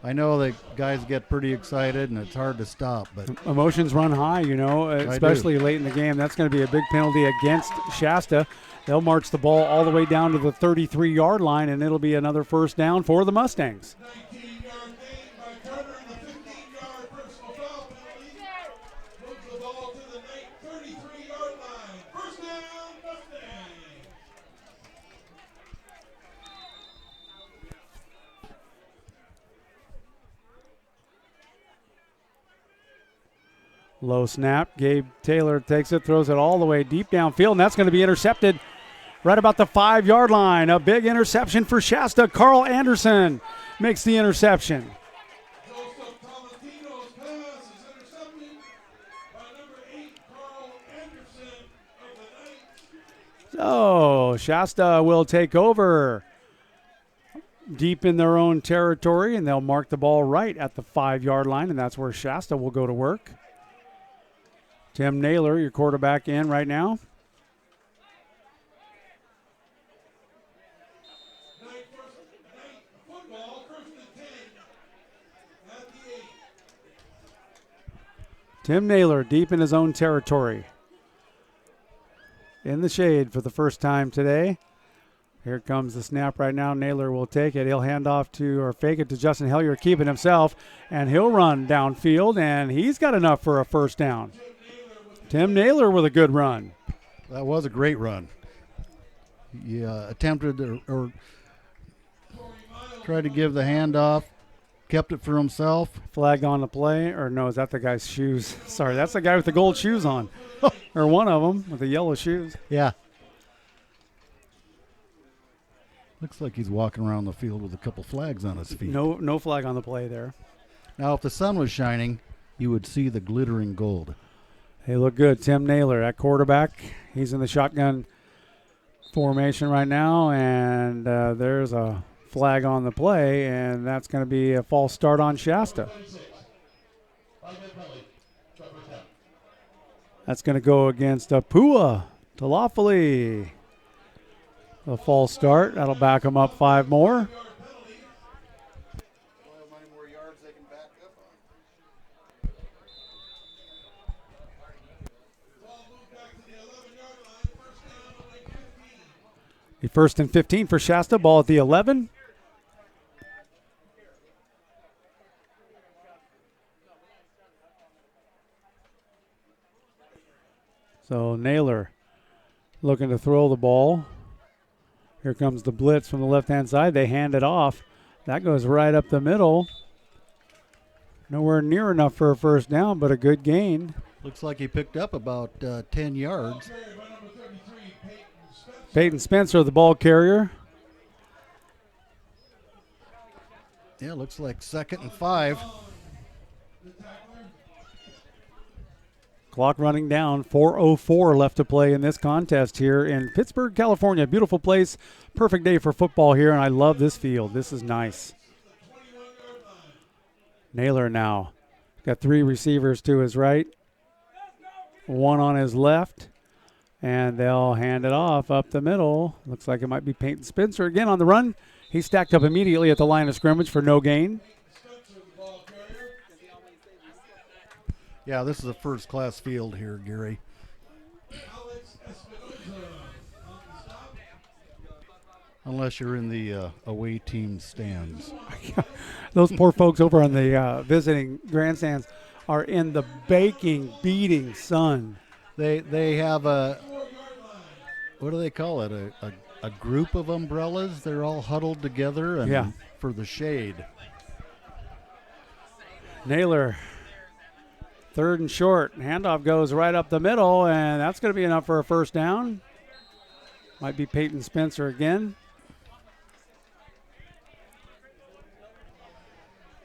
I know that guys get pretty excited, and it's hard to stop. But emotions run high, especially late in the game. That's going to be a big penalty against Shasta. They'll march the ball all the way down to the 33-yard line, and it'll be another first down for the Mustangs. ball to the 33-yard line. First down, Mustang. Low snap. Gabe Taylor takes it, throws it all the way deep downfield, and that's going to be intercepted right about the 5-yard line. A big interception for Shasta. Carl Anderson makes the interception. Joseph Tolentino's pass is intercepted by number 8, Carl Anderson of the Knights. So Shasta will take over deep in their own territory, and they'll mark the ball right at the 5-yard line, and that's where Shasta will go to work. Tim Naylor, your quarterback, in right now. Knight football, first and 10 at the 8. Tim Naylor deep in his own territory. In the shade for the first time today. Here comes the snap right now. Naylor will take it. He'll hand off to, or fake it to Justin Hellier, keep it himself, and he'll run downfield, and he's got enough for a first down. Tim Naylor with a good run. That was a great run. He attempted or tried to give the handoff, kept it for himself. Flag on the play, or no, is that the guy's shoes? Sorry, that's the guy with the gold shoes on, or one of them with the yellow shoes. Yeah. Looks like he's walking around the field with a couple flags on his feet. No flag on the play there. Now, if the sun was shining, you would see the glittering gold. They look good. Tim Naylor at quarterback. He's in the shotgun formation right now, and there's a flag on the play, and that's going to be a false start on Shasta. That's going to go against Pua Talafali. A false start. That'll back them up 5 more. The 1st and 15 for Shasta. Ball at the 11. So Naylor looking to throw the ball. Here comes the blitz from the left-hand side. They hand it off. That goes right up the middle. Nowhere near enough for a first down, but a good gain. Looks like he picked up about 10 yards. Peyton Spencer, the ball carrier. Yeah, looks like 2nd and 5. Clock running down, 4:04 left to play in this contest here in Pittsburg, California. Beautiful place, perfect day for football here, and I love this field. This is nice. Naylor now. Got 3 receivers to his right, 1 on his left, and they'll hand it off up the middle. Looks like it might be Peyton Spencer again on the run. He stacked up immediately at the line of scrimmage for no gain. Yeah, this is a first-class field here, Gary. Unless you're in the away team stands. Those poor folks over on the visiting grandstands are in the baking, beating sun. They have a, what do they call it, a group of umbrellas. They're all huddled together and for the shade. Naylor, 3rd and short. Handoff goes right up the middle, and that's going to be enough for a first down. Might be Peyton Spencer again.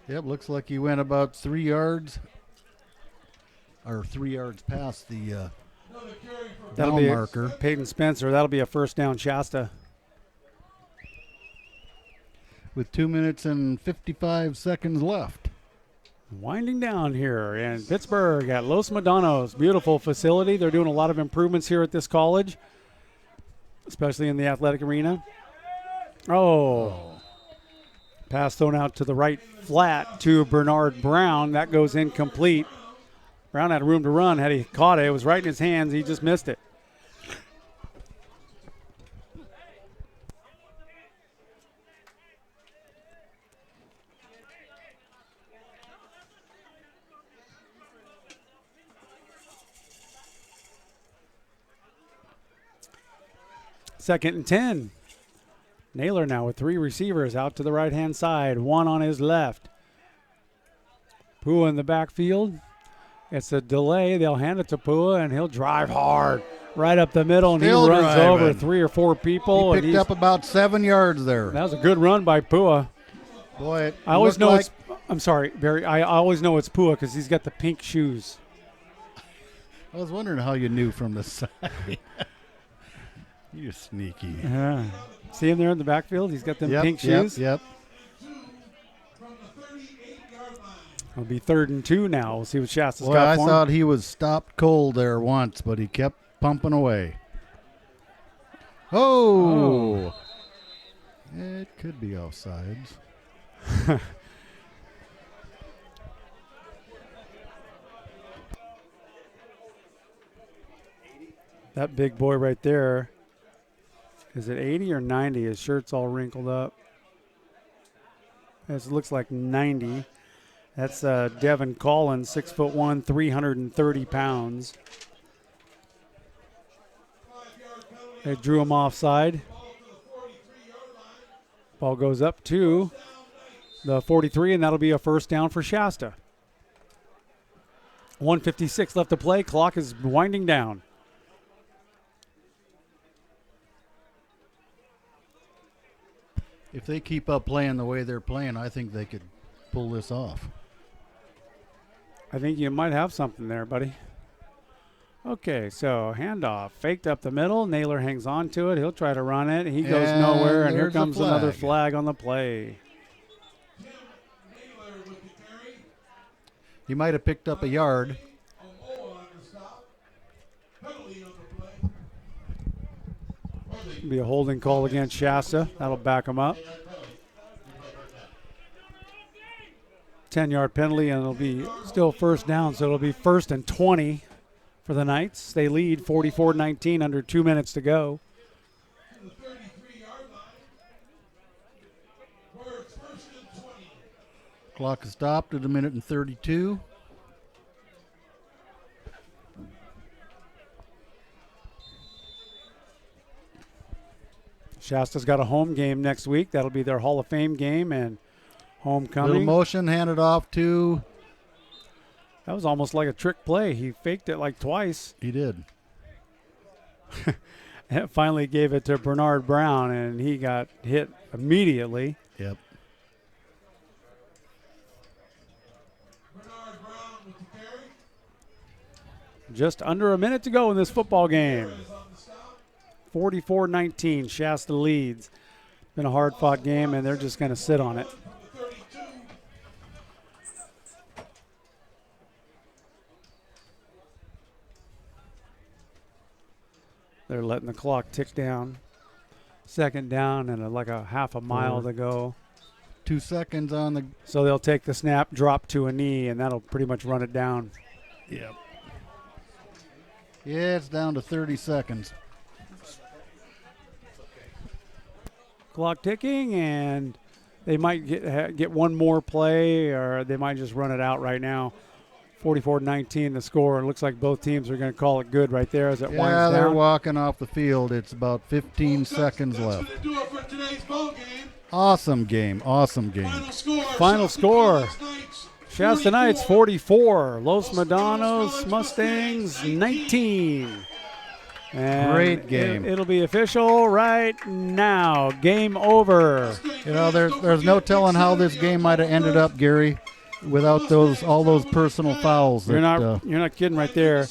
Yep, looks like he went about 3 yards, or 3 yards past the That'll be marker. Peyton Spencer. That'll be a first down, Shasta. With 2 minutes and 55 seconds left. Winding down here in Pittsburgh at Los Medanos. Beautiful facility. They're doing a lot of improvements here at this college, especially in the athletic arena. Pass thrown out to the right flat to Bernard Brown. That goes incomplete. Brown had room to run. Had he caught it, it was right in his hands. He just missed it. 2nd and 10. Naylor now with 3 receivers out to the right-hand side, 1 on his left. Pua in the backfield. It's a delay. They'll hand it to Pua, and he'll drive hard right up the middle, and Still he runs driving. over 3 or 4 people. He picked up about 7 yards there. That was a good run by Pua. Boy, it I always looked know like it's. I'm sorry, Barry. I always know it's Pua because he's got the pink shoes. I was wondering how you knew from the side. You're sneaky. Yeah. See him there in the backfield? He's got them pink shoes. Yep. It'll be 3rd and 2 now. We'll see what Shasta's Boy, got I for him. thought he was stopped cold there once, but he kept pumping away. Oh. It could be offsides. That big boy right there. Is it 80 or 90? His shirt's all wrinkled up. It looks like 90. That's Devin Collins, 6'1", 330 pounds. They drew him offside. Ball goes up to the 43, and that'll be a first down for Shasta. 1:56 left to play. Clock is winding down. If they keep up playing the way they're playing, I think they could pull this off. I think you might have something there, buddy. Okay, so handoff. Faked up the middle. Naylor hangs on to it. He'll try to run it. He goes nowhere, and here comes another flag on the play. He might have picked up a yard. Be a holding call against Shasta. That'll back him up. 10-yard penalty, and it'll be still first down, so it'll be 1st and 20 for the Knights. They lead 44-19, under 2 minutes to go. Clock is stopped at 1:32. Shasta's got a home game next week. That'll be their Hall of Fame game and homecoming. Little motion, handed off to. That was almost like a trick play. He faked it like twice. He did. And finally gave it to Bernard Brown, and he got hit immediately. Yep. Just under a minute to go in this football game. 44-19, Shasta leads. Been a hard-fought game, and they're just going to sit on it. They're letting the clock tick down. 2nd down and like a half a mile to go. 2 seconds on the. So they'll take the snap, drop to a knee, and that'll pretty much run it down. Yep. Yeah, it's down to 30 seconds. Clock ticking, and they might get one more play, or they might just run it out right now. 44-19 the score. It looks like both teams are going to call it good right there as it winds down. Yeah, they're walking off the field. It's about 15 seconds left. Awesome game. Awesome game. Final score. Shasta Knights 44. Los Medanos Mustangs 19. And great game. It'll be official right now. Game over. You know, there's no telling how this game might have ended up, Gary, without all those personal fouls. You're not kidding right there.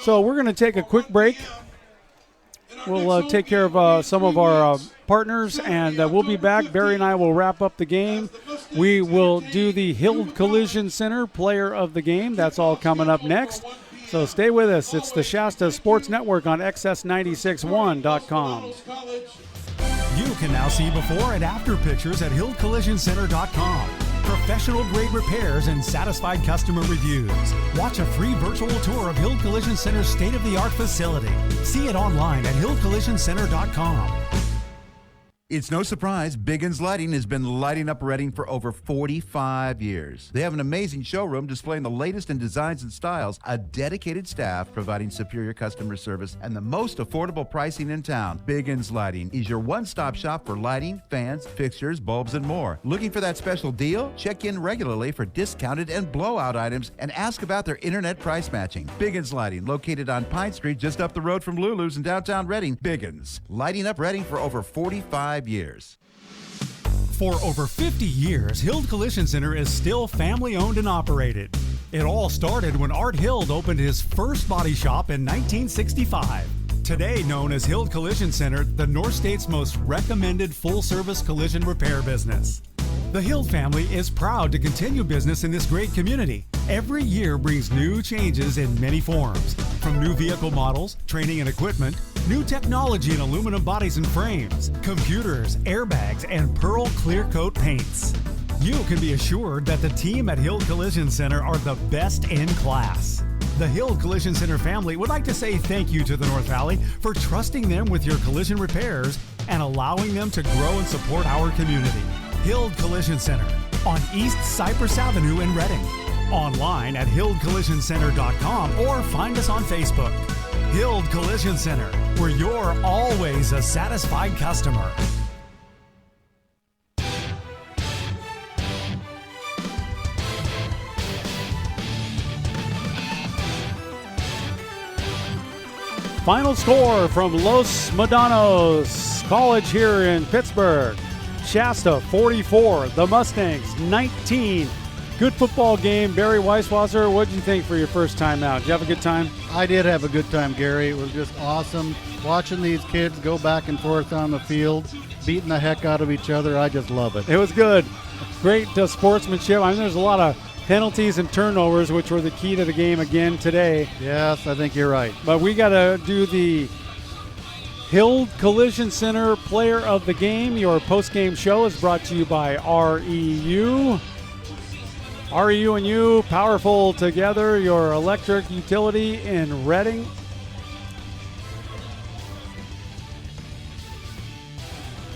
So we're going to take a quick break. We'll take care of some of our partners, and we'll be back. Barry and I will wrap up the game. We will do the Hild Collision Center Player of the Game. That's all coming up next. So stay with us. It's the Shasta Sports Network on XS961.com. You can now see before and after pictures at HildCollisionCenter.com. Professional grade repairs and satisfied customer reviews. Watch a free virtual tour of Hild Collision Center's state-of-the-art facility. See it online at HildCollisionCenter.com. It's no surprise Biggins Lighting has been lighting up Reading for over 45 years. They have an amazing showroom displaying the latest in designs and styles, a dedicated staff providing superior customer service, and the most affordable pricing in town. Biggins Lighting is your one-stop shop for lighting, fans, fixtures, bulbs, and more. Looking for that special deal? Check in regularly for discounted and blowout items and ask about their internet price matching. Biggins Lighting, located on Pine Street just up the road from Lulu's in downtown Reading. Biggins, lighting up Reading for over 45 years. For over 50 years, Hild Collision Center is still family owned and operated. It all started when Art Hild opened his first body shop in 1965. Today known as Hild Collision Center, the North State's most recommended full-service collision repair business. The Hild family is proud to continue business in this great community. Every year brings new changes in many forms, from new vehicle models, training and equipment, new technology in aluminum bodies and frames, computers, airbags, and Pearl Clear Coat paints. You can be assured that the team at Hild Collision Center are the best in class. The Hild Collision Center family would like to say thank you to the North Valley for trusting them with your collision repairs and allowing them to grow and support our community. Hild Collision Center on East Cypress Avenue in Reading. Online at hildcollisioncenter.com or find us on Facebook. Hild Collision Center, where you're always a satisfied customer. Final score from Los Medanos College here in Pittsburgh. Shasta 44, the Mustangs 19. Good football game. Barry Weisswasser, what did you think for your first time out? Did you have a good time? I did have a good time, Gary. It was just awesome watching these kids go back and forth on the field, beating the heck out of each other. I just love it. It was good. Great sportsmanship. I mean, there's a lot of penalties and turnovers, which were the key to the game again today. Yes, I think you're right. But we got to do the Hild Collision Center Player of the Game. Your post-game show is brought to you by REU. REU and you, powerful together, your electric utility in Reading.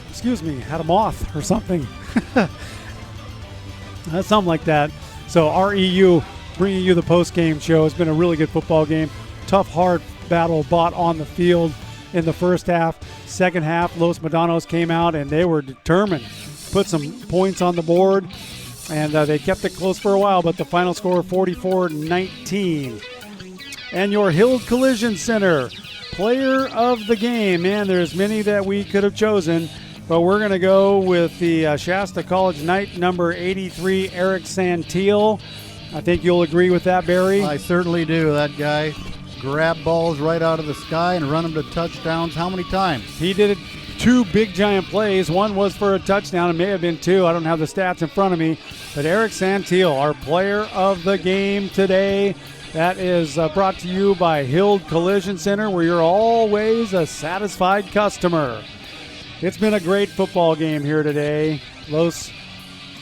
Excuse me, had a moth or something. Something like that. So REU bringing you the post-game show. It's been a really good football game. Tough, hard battle bought on the field in the first half. Second half, Los Medanos came out and they were determined to put some points on the board. And they kept it close for a while, but the final score 44-19. And your Hild Collision Center Player of the Game. Man, there's many that we could have chosen, but we're going to go with the Shasta College Knight, number 83, Eric Santil. I think you'll agree with that, Barry. I certainly do. That guy grabbed balls right out of the sky and run them to touchdowns. How many times? He did it. Two big giant plays. One was for a touchdown. It may have been two. I don't have the stats in front of me. But Eric Santil, our player of the game today. That is brought to you by Hild Collision Center, where you're always a satisfied customer. It's been a great football game here today. Los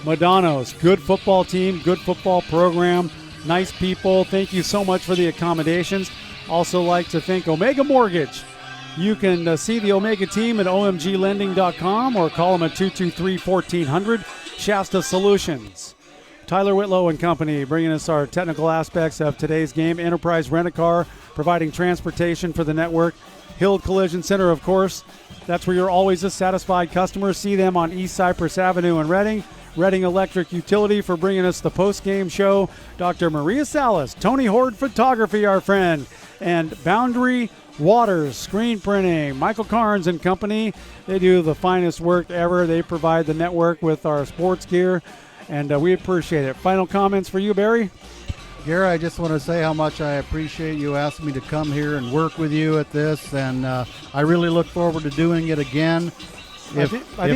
Medanos, good football team, good football program, nice people. Thank you so much for the accommodations. Also like to thank Omega Mortgage. You can see the Omega team at omglending.com or call them at 223-1400. Shasta Solutions. Tyler Whitlow and Company bringing us our technical aspects of today's game. Enterprise Rent-A-Car providing transportation for the network. Hild Collision Center, of course. That's where you're always a satisfied customer. See them on East Cypress Avenue in Reading. Reading Electric Utility for bringing us the post-game show. Dr. Maria Salas, Tony Horde Photography, our friend, and Boundary Waters Screen Printing. Michael Carnes and Company. They do the finest work ever. They provide the network with our sports gear, and we appreciate it. Final comments for you, Barry? Gary, I just want to say how much I appreciate you asking me to come here and work with you at this, and I really look forward to doing it again. If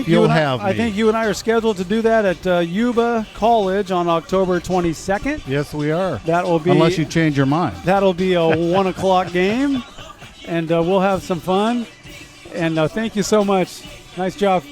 you'll have me. I think you and I are scheduled to do that at Yuba College on October 22nd. Yes, we are. That will be, unless you change your mind. That'll be a 1 o'clock game, and we'll have some fun. And thank you so much. Nice job.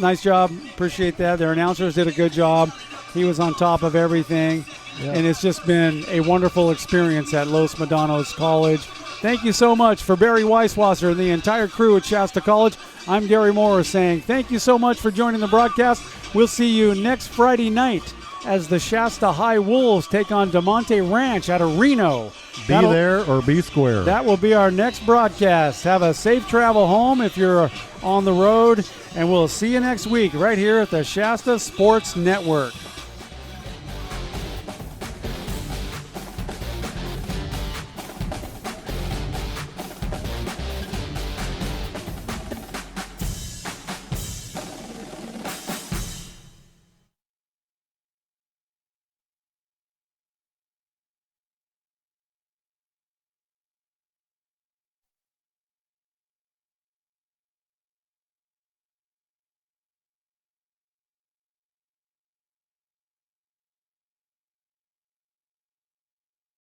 Nice job. Appreciate that. Their announcers did a good job. He was on top of everything. Yeah. And it's just been a wonderful experience at Los Medanos College. Thank you so much for Barry Weisswasser and the entire crew at Shasta College. I'm Gary Moore saying thank you so much for joining the broadcast. We'll see you next Friday night as the Shasta High Wolves take on DeMonte Ranch out of Reno. Be there or be square. That will be our next broadcast. Have a safe travel home if you're on the road, and we'll see you next week right here at the Shasta Sports Network.